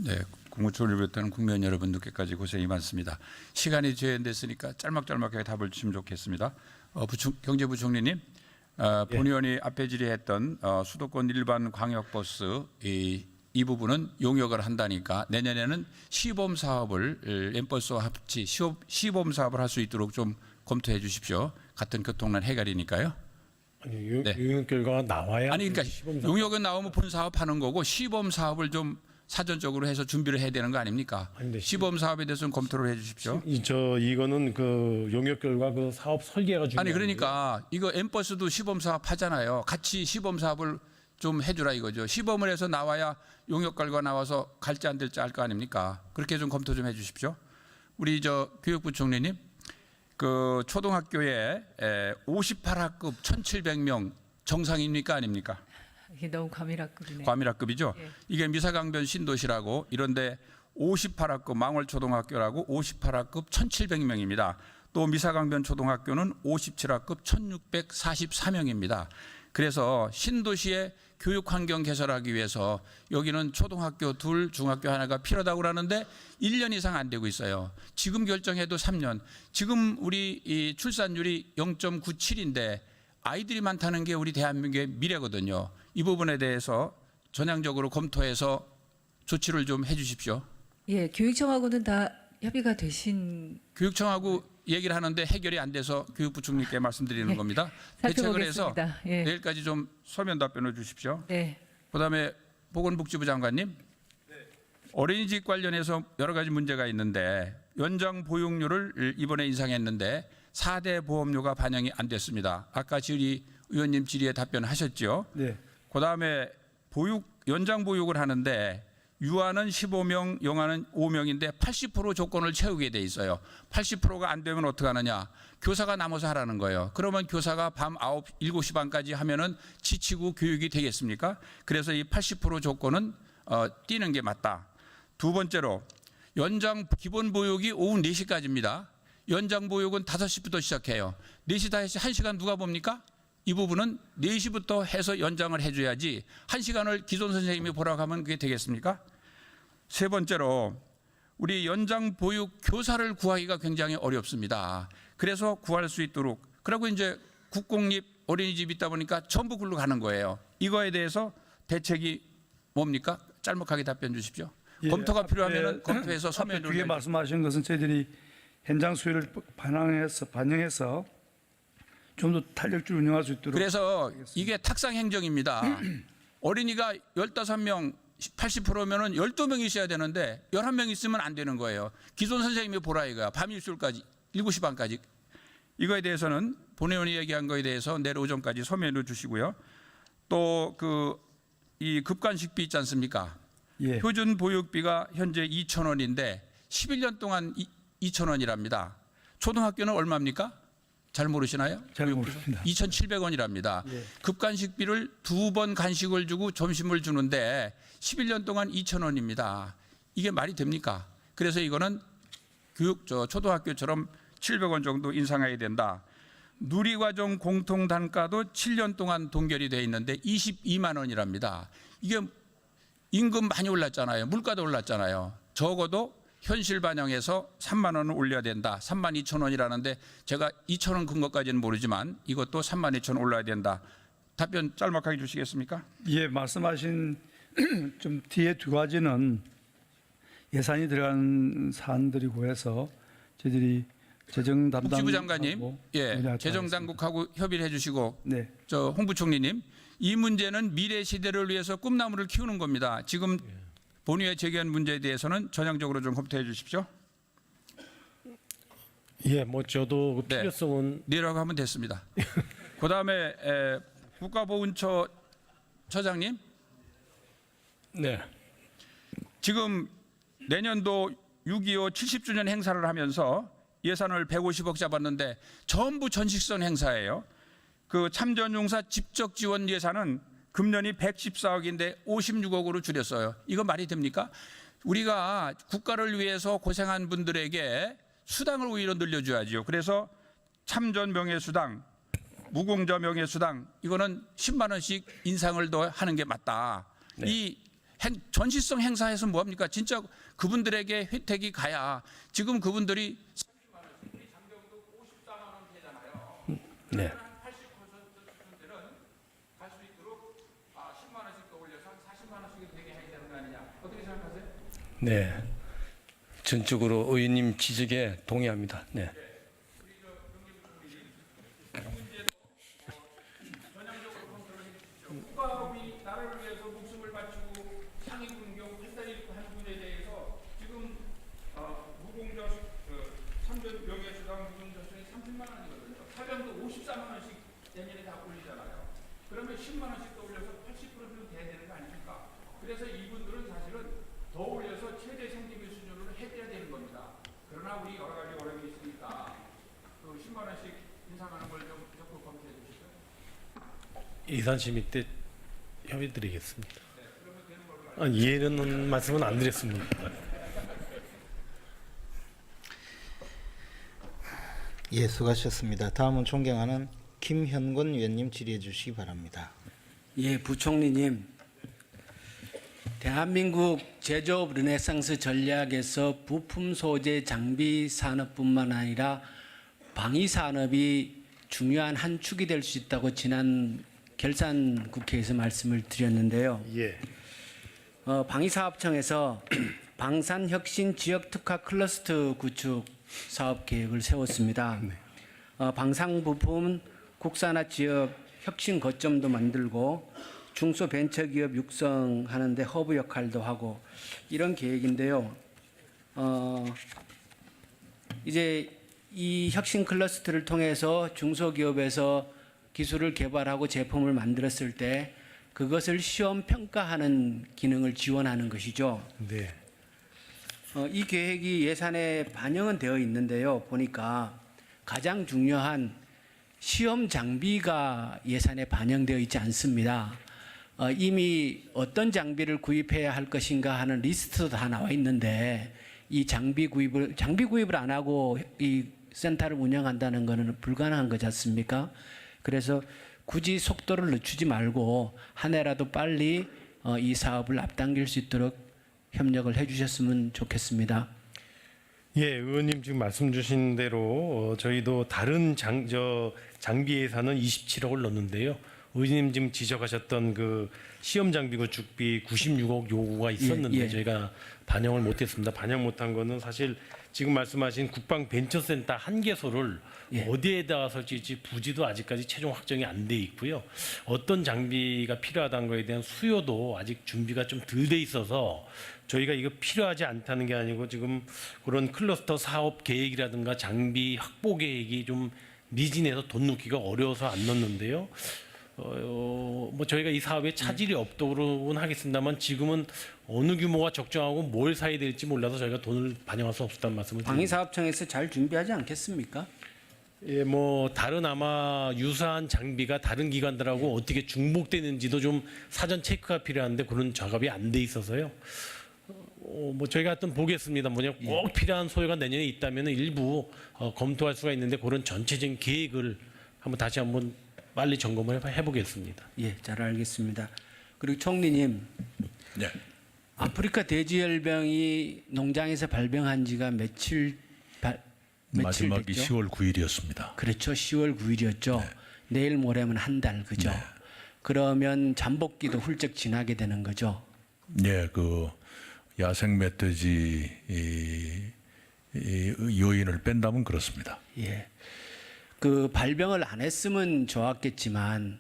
네, 국무총리를 비롯한 국민 여러분들께까지 고생이 많습니다. 시간이 제한됐으니까 짤막짤막하게 답을 주시면 좋겠습니다. 경제부총리님, 본 의원이 앞에 질의했던 수도권 일반 광역버스 이 부분은 용역을 한다니까 내년에는 시범 사업을 엠버스와 합치 시범 사업을 할 수 있도록 좀 검토해 주십시오. 같은 교통난 해결이니까요. 아니, 네. 용역 결과가 나와야 아니 그러니까 시범 사업. 용역은 나오면 본 사업하는 거고 시범 사업을 좀 사전적으로 해서 준비를 해야 되는 거 아닙니까? 아니, 근데 시범 사업에 대해서는 검토를 해 주십시오. 이거는 그 용역 결과 그 사업 설계가 중요한 아니 그러니까 이거 엠버스도 시범 사업 하잖아요. 같이 시범 사업을 좀 해주라 이거죠. 시범을 해서 나와야 용역 결과 나와서 갈지 안 될지 알 거 아닙니까? 그렇게 좀 검토 좀 해주십시오. 우리 교육부총리님, 그 초등학교에 58학급 1,700명 정상입니까 아닙니까? 이게 너무 과밀학급이네. 과밀학급이죠. 예. 이게 미사강변 신도시라고 이런데 58학급 망월초등학교라고 58학급 1,700명입니다. 또 미사강변 초등학교는 57학급 1,644명입니다. 그래서 신도시의 교육 환경 개선하기 위해서 여기는 초등학교 둘, 중학교 하나가 필요하다고 그러는데 1년 이상 안 되고 있어요. 지금 결정해도 3년. 지금 우리 이 출산율이 0.97인데 아이들이 많다는 게 우리 대한민국의 미래거든요. 이 부분에 대해서 전향적으로 검토해서 조치를 좀 해 주십시오. 예, 교육청하고는 다 협의가 되신. 교육청하고 얘기를 하는데 해결이 안 돼서 교육부총리께 말씀드리는 겁니다. 대책을 해서 살펴보겠습니다. 예. 내일까지 좀 서면 답변을 주십시오. 네. 그다음에 보건복지부 장관님, 어린이집 관련해서 여러 가지 문제가 있는데 연장 보육료를 이번에 인상했는데 4대 보험료가 반영이 안 됐습니다. 아까 의원님 질의에 답변하셨죠. 네. 그다음에 연장 보육을 하는데 유아는 15명, 영아는 5명인데 80% 조건을 채우게 돼 있어요. 80%가 안 되면 어떻게 하느냐? 교사가 남아서 하라는 거예요. 그러면 교사가 밤 7시 반까지 하면은 지치고 교육이 되겠습니까? 그래서 이 80% 조건은 띄는 게 맞다. 두 번째로 연장 기본 보육이 오후 4시까지입니다. 연장 보육은 5시부터 시작해요. 4시, 5시, 1시간 누가 봅니까? 이 부분은 4시부터 해서 연장을 해줘야지 1시간을 기존 선생님이 보라고 하면 그게 되겠습니까? 세 번째로 우리 연장 보육 교사를 구하기가 굉장히 어렵습니다. 그래서 구할 수 있도록 그리고 이제 국공립 어린이집 있다 보니까 전부 글로 가는 거예요. 이거에 대해서 대책이 뭡니까? 짤막하게 답변 주십시오. 예, 검토가 앞에 필요하면 검토해서 서면 앞에 뒤에 말씀하신 것은 저희들이 현장 수요를 반영해서 좀 더 탄력적으로 운영할 수 있도록. 그래서 이게 탁상 행정입니다. 어린이가 15명 80%면은 12명 있어야 되는데 11명 있으면 안 되는 거예요. 기존 선생님이 보라 이거야. 밤일술까지 7시 반까지. 이거에 대해서는 본회의원이 얘기한 거에 대해서 내일 오전까지 서면을 주시고요. 또 이 급간식비 있지 않습니까? 예. 표준 보육비가 현재 2,000원인데 11년 동안 2,000원이랍니다. 초등학교는 얼마입니까? 잘 모르시나요? 잘 모릅니다. 2,700원이랍니다. 예. 급간식비를 2번 간식을 주고 점심을 주는데 11년 동안 2,000원입니다. 이게 말이 됩니까? 그래서 이거는 초등학교처럼 700원 정도 인상해야 된다. 누리과정 공통 단가도 7년 동안 동결이 돼 있는데 22만 원이랍니다. 이게 임금 많이 올랐잖아요. 물가도 올랐잖아요. 적어도 현실 반영해서 3만 원을 올려야 된다. 3만 2천 원이라는데 제가 2천 원 근거까지는 모르지만 이것도 3만 2천 원 올라야 된다. 답변 짤막하게 주시겠습니까? 예, 말씀하신 좀 뒤에 두 가지는 예산이 들어간 사안들이고 해서 저희들이 재정 담당 복지부 장관님, 예, 재정 당국하고 협의를 해주시고, 네. 저 홍부총리님, 이 문제는 미래 시대를 위해서 꿈나무를 키우는 겁니다. 지금 본회의에 제기한 문제에 대해서는 전향적으로 좀 검토해 주십시오. 예, 뭐 저도 그 네. 필요성은 내라고 하면 됐습니다. 그 다음에 국가보훈처 처장님, 네. 지금 내년도 6.25 70주년 행사를 하면서 예산을 150억 잡았는데 전부 전식성 행사예요. 그 참전용사 직접 지원 예산은 금년이 114억인데 56억으로 줄였어요. 이거 말이 됩니까? 우리가 국가를 위해서 고생한 분들에게 수당을 오히려 늘려줘야죠. 그래서 참전 명예수당, 무공자 명예수당 이거는 10만 원씩 인상을 더 하는 게 맞다. 네. 이 전시성 행사에서 뭐합니까? 진짜 그분들에게 혜택이 가야 지금 그분들이 네. 네. 전적으로 의원님 지적에 동의합니다. 네. 국가법이 나라를 위해서 목숨을 바치고 상위군경 팔다리 하는 분에 대해서 지금 무공자 참전 명예수당 무공자수당이 30만 원이거든요. 사병도 54만 원씩 내년에 다 올리잖아요. 그러면 10만 원씩 더 올려서 80%는 돼야 되는 거 아닙니까? 그래서 이분들은 사실은 더 올려서 최대 생계비 수준으로 해줘야 되는 겁니다. 그러나 우리 여러 가지 어려움이 있으니까 그 10만 원씩 인상하는 걸 좀 적극 검토해 주시죠. 예산심의 때 협의 드리겠습니다. 이해는 말씀은 안 드렸습니다. 예, 수고하셨습니다. 다음은 존경하는 김현권 위원님 질의해 주시기 바랍니다. 예, 부총리님. 대한민국 제조업 르네상스 전략에서 부품 소재 장비 산업뿐만 아니라 방위 산업이 중요한 한 축이 될 수 있다고 지난 결산 국회에서 말씀을 드렸는데요. 예. 방위사업청에서 방산혁신 지역특화 클러스터 구축 사업 계획을 세웠습니다. 방산부품 국산화 지역 혁신 거점도 만들고 중소벤처기업 육성하는 데 허브 역할도 하고 이런 계획인데요. 이제 이 혁신 클러스터를 통해서 중소기업에서 기술을 개발하고 제품을 만들었을 때 그것을 시험 평가하는 기능을 지원하는 것이죠. 네. 이 계획이 예산에 반영은 되어 있는데요. 보니까 가장 중요한 시험 장비가 예산에 반영되어 있지 않습니다. 이미 어떤 장비를 구입해야 할 것인가 하는 리스트도 다 나와 있는데 이 장비 구입을 안 하고 이 센터를 운영한다는 것은 불가능한 거지 않습니까? 그래서 굳이 속도를 늦추지 말고 한 해라도 빨리 이 사업을 앞당길 수 있도록 협력을 해주셨으면 좋겠습니다. 예, 의원님 지금 말씀 주신 대로 저희도 다른 장비 예산은 27억을 넣었는데요. 의원님 지금 지적하셨던 그 시험 장비 구축비 96억 요구가 있었는데 예, 예. 저희가 반영을 못했습니다. 반영 못한 거는 사실 지금 말씀하신 국방 벤처센터 한 개소를 예. 어디에다가 설치할지 부지도 아직까지 최종 확정이 안 돼 있고요. 어떤 장비가 필요하다는 거에 대한 수요도 아직 준비가 좀 덜 돼 있어서 저희가 이거 필요하지 않다는 게 아니고 지금 그런 클러스터 사업 계획이라든가 장비 확보 계획이 좀 미진해서 돈 넣기가 어려워서 안 넣는데요. 뭐 저희가 이 사업에 차질이 없도록은 하겠습니다만 지금은 어느 규모가 적정하고 뭘 사야 될지 몰라서 저희가 돈을 반영할 수 없었다는 말씀을 드립니다. 방위사업청에서 잘 준비하지 않겠습니까? 예, 뭐 다른 아마 유사한 장비가 다른 기관들하고 어떻게 중복되는지도 좀 사전 체크가 필요한데 그런 작업이 안 돼 있어서요. 뭐 저희가 하여튼 보겠습니다. 뭐냐 꼭 필요한 소요가 내년에 있다면 일부 검토할 수가 있는데 그런 전체적인 계획을 다시 한번 빨리 점검을 해보겠습니다. 예, 잘 알겠습니다. 그리고 총리님, 네. 아프리카 돼지열병이 농장에서 발병한 지가 며칠 마지막이 됐죠? 10월 9일이었습니다. 그렇죠. 10월 9일이었죠. 내일 모레면 한 달, 그죠? 네. 그러면 잠복기도 훌쩍 지나게 되는 거죠. 네, 그 야생 멧돼지 이 요인을 뺀다면 그렇습니다. 예. 그 발병을 안 했으면 좋았겠지만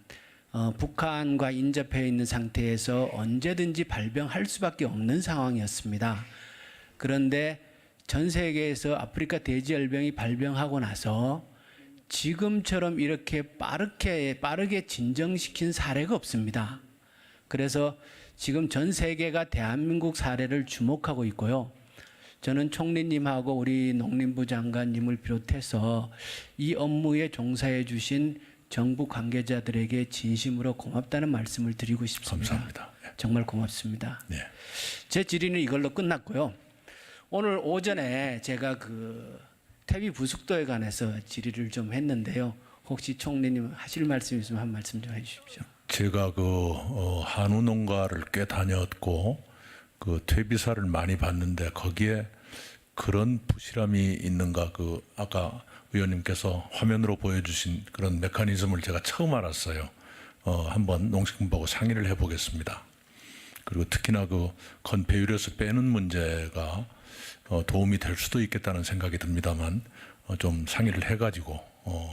북한과 인접해 있는 상태에서 언제든지 발병할 수밖에 없는 상황이었습니다. 그런데 전 세계에서 아프리카 돼지열병이 발병하고 나서 지금처럼 이렇게 빠르게 진정시킨 사례가 없습니다. 그래서 지금 전 세계가 대한민국 사례를 주목하고 있고요. 저는 총리님하고 우리 농림부 장관님을 비롯해서 이 업무에 종사해 주신 정부 관계자들에게 진심으로 고맙다는 말씀을 드리고 싶습니다. 감사합니다. 정말 고맙습니다. 네. 제 질의는 이걸로 끝났고요. 오늘 오전에 제가 그 태비 부숙도에 관해서 질의를 좀 했는데요. 혹시 총리님 하실 말씀 있으면 한 말씀 좀 해주십시오. 제가 한우 농가를 꽤 다녔고 그 퇴비사를 많이 봤는데 거기에 그런 부실함이 있는가 아까 의원님께서 화면으로 보여주신 그런 메커니즘을 제가 처음 알았어요. 한번 농식품부하고 상의를 해보겠습니다. 그리고 특히나 그 건폐유료에서 빼는 문제가 도움이 될 수도 있겠다는 생각이 듭니다만 좀 상의를 해가지고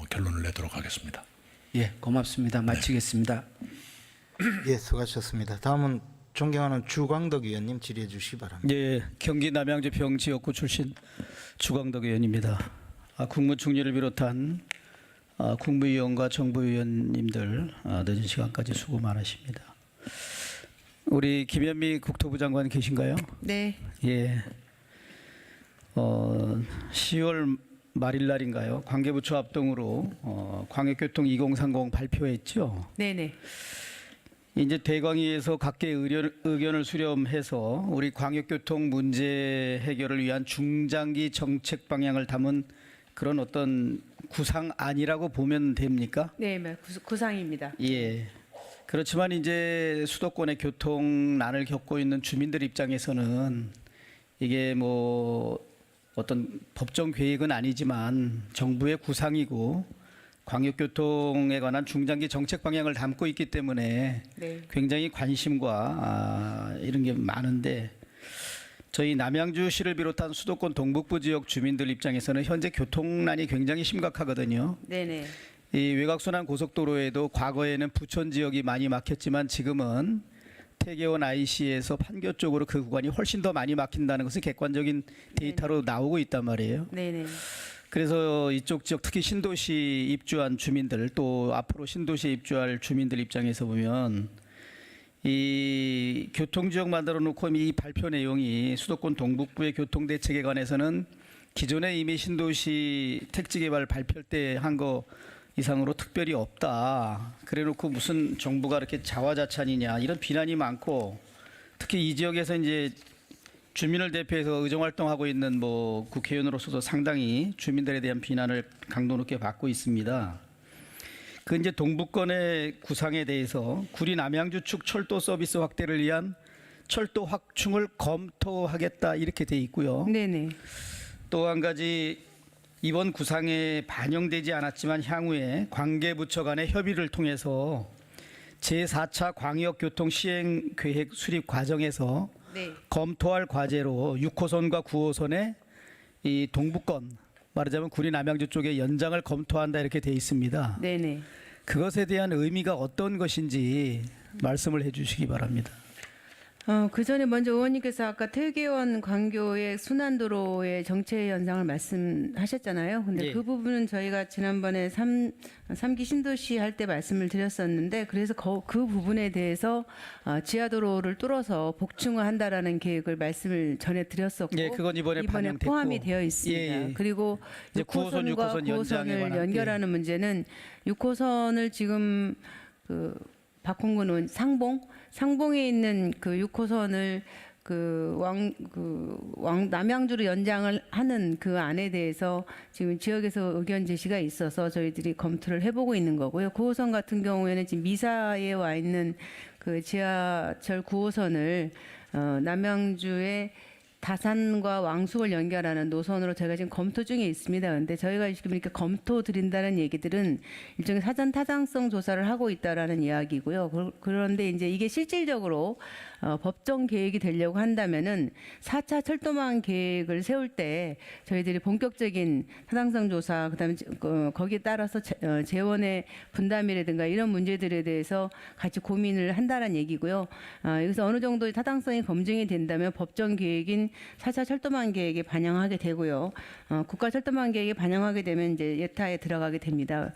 결론을 내도록 하겠습니다. 예, 고맙습니다. 마치겠습니다. 예, 수고하셨습니다. 다음은 존경하는 주광덕 의원님 질의해 주시기 바랍니다. 예, 경기 남양주 병지역구 출신 주광덕 의원입니다. 국무총리를 비롯한 국무위원과 정부위원님들 늦은 시간까지 수고 많으십니다. 우리 김현미 국토부 장관 계신가요? 네. 예. 10월 말일 날인가요? 관계부처 합동으로 광역교통 2030 발표했죠. 네네. 이제 대광위에서 각계 의견을 수렴해서 우리 광역교통 문제 해결을 위한 중장기 정책 방향을 담은 그런 어떤 구상안이라고 보면 됩니까? 네, 구상입니다. 예. 그렇지만 이제 수도권의 교통난을 겪고 있는 주민들 입장에서는 이게 뭐 어떤 법정 계획은 아니지만 정부의 구상이고 광역교통에 관한 중장기 정책 방향을 담고 있기 때문에 네. 굉장히 관심과 이런 게 많은데 저희 남양주시를 비롯한 수도권 동북부 지역 주민들 입장에서는 현재 교통난이 굉장히 심각하거든요. 네네. 이 외곽순환 고속도로에도 과거에는 부천 지역이 많이 막혔지만 지금은 태계원 IC에서 판교 쪽으로 그 구간이 훨씬 더 많이 막힌다는 것은 객관적인 데이터로 나오고 있단 말이에요. 네네. 그래서 이쪽 지역 특히 신도시 입주한 주민들 또 앞으로 신도시에 입주할 주민들 입장에서 보면 이 교통지역 만들어 놓고 이 발표 내용이 수도권 동북부의 교통대책에 관해서는 기존에 이미 신도시 택지개발 발표할 때 한 거 이상으로 특별히 없다. 그래놓고 무슨 정부가 이렇게 자화자찬이냐 이런 비난이 많고 특히 이 지역에서 이제 주민을 대표해서 의정활동하고 있는 뭐 국회의원으로서도 상당히 주민들에 대한 비난을 강도 높게 받고 있습니다. 그 이제 동북권의 구상에 대해서 구리 남양주 축 철도 서비스 확대를 위한 철도 확충을 검토하겠다 이렇게 돼 있고요. 네네. 또 한 가지 이번 구상에 반영되지 않았지만 향후에 관계부처 간의 협의를 통해서 제4차 광역교통 시행계획 수립 과정에서 네. 검토할 과제로 6호선과 9호선의 이 동부권 말하자면 구리 남양주 쪽의 연장을 검토한다 이렇게 돼 있습니다. 네네. 그것에 대한 의미가 어떤 것인지 말씀을 해주시기 바랍니다. 그 전에 먼저 의원님께서 아까 퇴계원 광교의 순환도로의 정체 현상을 말씀하셨잖아요. 근데 예. 그 부분은 저희가 지난번에 3기 신도시 할 때 말씀을 드렸었는데 그래서 그 부분에 대해서 지하도로를 뚫어서 복층화한다라는 계획을 말씀을 전해 드렸었고 예, 그건 이번에 반영됐고. 포함이 되어 있습니다. 예, 예. 그리고 이제 9호선, 6호선과 6호선 연장에 9호선을 관한, 연결하는 문제는 6호선을 지금 그 박홍근 의원 상봉에 있는 그 6호선을 남양주로 연장을 하는 그 안에 대해서 지금 지역에서 의견 제시가 있어서 저희들이 검토를 해보고 있는 거고요. 9호선 같은 경우에는 지금 미사에 와 있는 그 지하철 9호선을 남양주의 다산과 왕숙을 연결하는 노선으로 저희가 지금 검토 중에 있습니다. 그런데 저희가 지금 이렇게 검토 드린다는 얘기들은 일종의 사전 타당성 조사를 하고 있다라는 이야기고요. 그런데 이제 이게 실질적으로 법정 계획이 되려고 한다면은 4차 철도망 계획을 세울 때 저희들이 본격적인 타당성 조사, 그다음에 거기에 따라서 재원의 분담이라든가 이런 문제들에 대해서 같이 고민을 한다는 얘기고요. 여기서 어느 정도의 타당성이 검증이 된다면 법정 계획인 4차 철도망 계획에 반영하게 되고요. 국가 철도망 계획에 반영하게 되면 이제 예타에 들어가게 됩니다.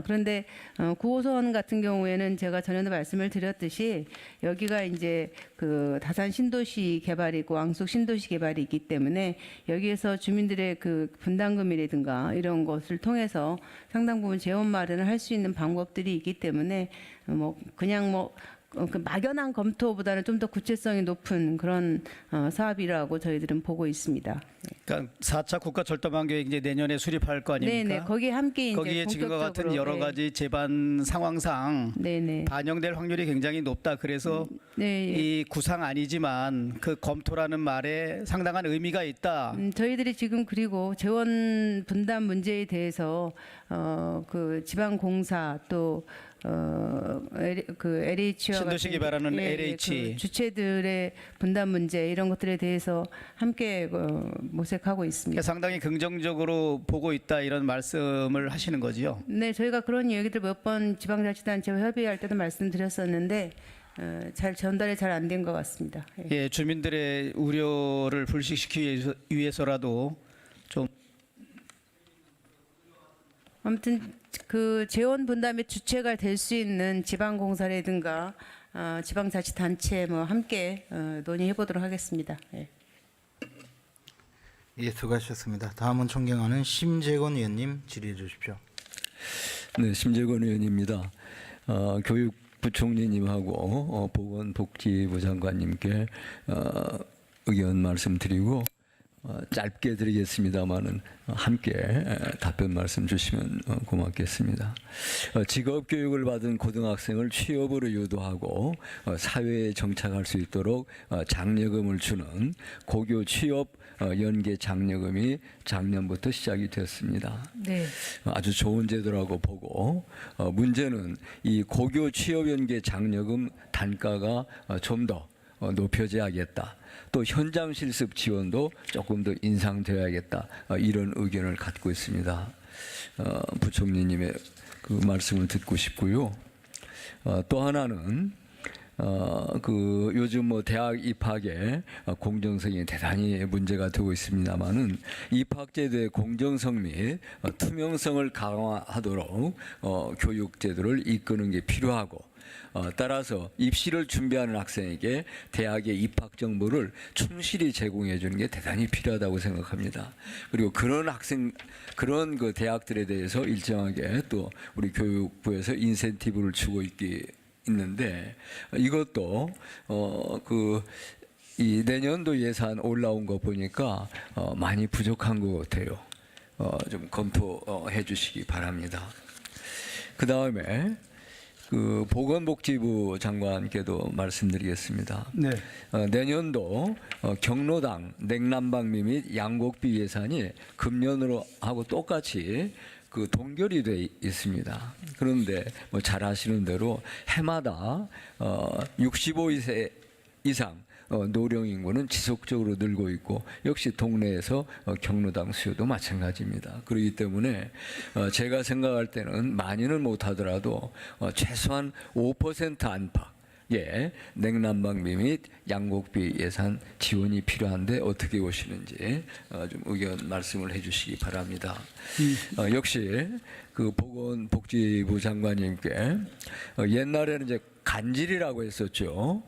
그런데 9호선 같은 경우에는 제가 전에도 말씀을 드렸듯이 여기가 이제 그 다산 신도시 개발이고 왕숙 신도시 개발이 있기 때문에 여기에서 주민들의 그 분담금이라든가 이런 것을 통해서 상당 부분 재원 마련을 할 수 있는 방법들이 있기 때문에 그 막연한 검토보다는 좀 더 구체성이 높은 그런 사업이라고 저희들은 보고 있습니다. 그러니까 4차 국가 철도망 계획 이제 내년에 수립할 거 아닙니까? 네네. 거기에 함께 이제 거기에 지금과 같은 본격적으로, 여러 가지 제반 상황상 네네. 반영될 확률이 굉장히 높다. 그래서 네. 이 구상 아니지만 그 검토라는 말에 상당한 의미가 있다. 저희들이 지금 그리고 재원 분담 문제에 대해서 그 지방공사 또 그 LH와 신도시 개발하는 LH 그 주체들의 분담 문제 이런 것들에 대해서 함께 모색하고 있습니다. 그러니까 상당히 긍정적으로 보고 있다 이런 말씀을 하시는 거지요. 네, 저희가 그런 얘기들 몇 번 지방자치단체와 협의할 때도 말씀드렸었는데 잘 전달이 잘 안 된 것 같습니다. 예. 예, 주민들의 우려를 불식시키기 위해서라도 좀 아무튼 그 재원 분담의 주체가 될 수 있는 지방공사라든가 지방자치단체 뭐 함께 논의해 보도록 하겠습니다. 예. 예, 수고하셨습니다. 다음은 존경하는 심재권 의원님 질의해 주십시오. 네, 심재권 의원입니다. 교육부총리님하고 보건복지부 장관님께 의견 말씀드리고 짧게 드리겠습니다만은 함께 답변 말씀 주시면 고맙겠습니다. 직업 교육을 받은 고등학생을 취업으로 유도하고 사회에 정착할 수 있도록 장려금을 주는 고교 취업 연계 장려금이 작년부터 시작이 됐습니다. 네. 아주 좋은 제도라고 보고 문제는 이 고교 취업 연계 장려금 단가가 좀 더 높여져야겠다. 또 현장 실습 지원도 조금 더 인상되어야겠다. 이런 의견을 갖고 있습니다. 부총리님의 그 말씀을 듣고 싶고요. 또 하나는 그 요즘 뭐 대학 입학의 공정성이 대단히 문제가 되고 있습니다만은 입학제도의 공정성 및 투명성을 강화하도록 교육제도를 이끄는 게 필요하고 따라서 입시를 준비하는 학생에게 대학의 입학 정보를 충실히 제공해 주는 게 대단히 필요하다고 생각합니다. 그리고 그런 그 대학들에 대해서 일정하게 또 우리 교육부에서 인센티브를 주고 있는데 이것도 이 내년도 예산 올라온 거 보니까 많이 부족한 것 같아요. 좀 검토해 주시기 바랍니다. 그 다음에 그 보건복지부 장관께도 말씀드리겠습니다. 네. 내년도 경로당 냉난방비 및 양곡비 예산이 금년으로 하고 똑같이 그 동결이 돼 있습니다. 그런데 뭐 잘 아시는 대로 해마다 65세 이상 노령 인구는 지속적으로 늘고 있고 역시 동네에서 경로당 수요도 마찬가지입니다. 그렇기 때문에 제가 생각할 때는 많이는 못하더라도 최소한 5% 안팎 예, 냉난방비 및 양곡비 예산 지원이 필요한데 어떻게 보시는지 좀 의견 말씀을 해주시기 바랍니다. 역시 그 보건복지부 장관님께 옛날에는 이제 간질이라고 했었죠.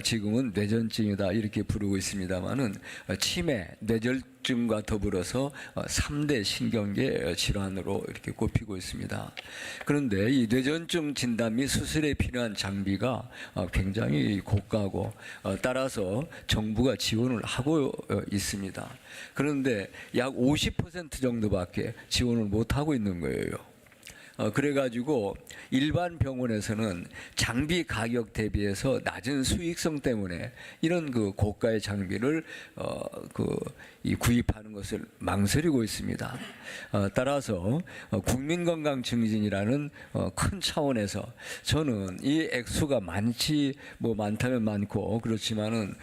지금은 뇌전증이다 이렇게 부르고 있습니다만은 치매, 뇌졸중과 더불어서 3대 신경계 질환으로 이렇게 꼽히고 있습니다. 그런데 이 뇌전증 진단 및 수술에 필요한 장비가 굉장히 고가고 따라서 정부가 지원을 하고 있습니다. 그런데 약 50% 정도밖에 지원을 못 하고 있는 거예요. 그래가지고 일반 병원에서는 장비 가격 대비해서 낮은 수익성 때문에 이런 그 고가의 장비를 구입하는 것을 망설이고 있습니다. 따라서 국민건강증진이라는 큰 차원에서 저는 이 액수가 많다면 많고 그렇지만은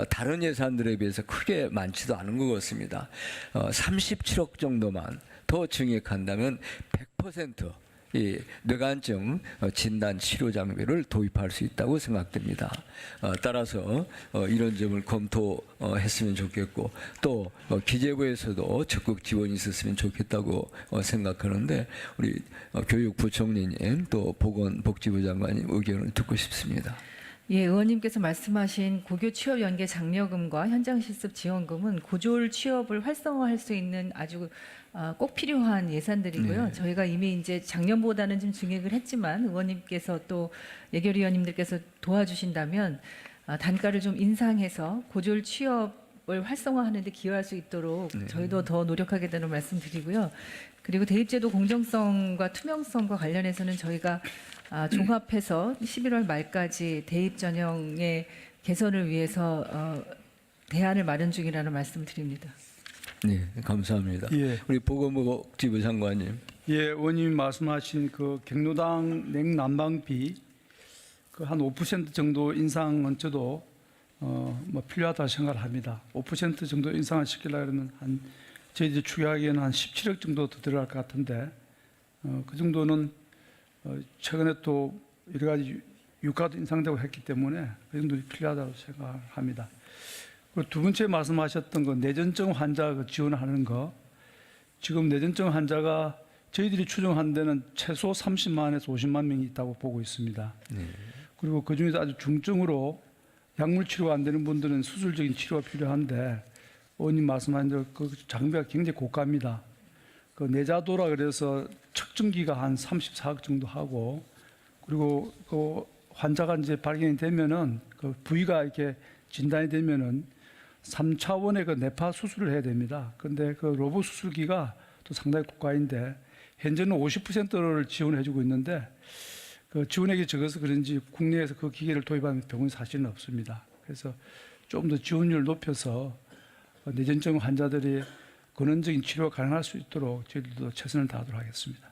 다른 예산들에 비해서 크게 많지도 않은 것 같습니다. 37억 정도만 더 증액한다면 100% 이 뇌관증 진단 치료 장비를 도입할 수 있다고 생각됩니다. 따라서 이런 점을 검토했으면 좋겠고 또 기재부에서도 적극 지원이 있었으면 좋겠다고 생각하는데 우리 교육부총리님 또 보건복지부 장관님 의견을 듣고 싶습니다. 예, 의원님께서 말씀하신 고교 취업 연계 장려금과 현장 실습 지원금은 고졸 취업을 활성화할 수 있는 아주 꼭 필요한 예산들이고요. 네. 저희가 이미 이제 작년보다는 좀 증액을 했지만 의원님께서 또 예결위원님들께서 도와주신다면 단가를 좀 인상해서 고졸 취업을 활성화하는 데 기여할 수 있도록 저희도 더 노력하겠다는 말씀드리고요. 그리고 대입제도 공정성과 투명성과 관련해서는 저희가 종합해서 11월 말까지 대입 전형의 개선을 위해서 대안을 마련 중이라는 말씀을 드립니다. 네, 감사합니다. 예. 우리 보건복지부 장관님. 예, 의원님이 말씀하신 그 경로당 냉난방비 그 한 5% 정도 인상은 저도 뭐 필요하다 생각을 합니다. 5% 정도 인상을 시키려면 한 저희들이 추계하기에는 한 17억 정도 더 들어갈 것 같은데 그 정도는 최근에 또 여러 가지 유가도 인상되고 했기 때문에 그 정도 필요하다고 생각합니다. 그리고 두 번째 말씀하셨던 거 뇌전증 환자 지원하는 거 지금 뇌전증 환자가 저희들이 추정한 데는 최소 30만에서 50만 명이 있다고 보고 있습니다. 그리고 그중에서 아주 중증으로 약물 치료가 안 되는 분들은 수술적인 치료가 필요한데 의원님 말씀하신 대로 그 장비가 굉장히 고가입니다. 그 내자도라 그래서 측정기가 한 34억 정도 하고 그리고 그 환자가 이제 발견이 되면은 그 부위가 이렇게 진단이 되면은 3차원의 그 뇌파 수술을 해야 됩니다. 그런데 그 로봇 수술기가 또 상당히 고가인데 현재는 50%를 지원해주고 있는데 그 지원액이 적어서 그런지 국내에서 그 기계를 도입하는 병원이 사실은 없습니다. 그래서 좀 더 지원율을 높여서 뇌전증 환자들이 근원적인 치료가 가능할 수 있도록 저희들도 최선을 다하도록 하겠습니다.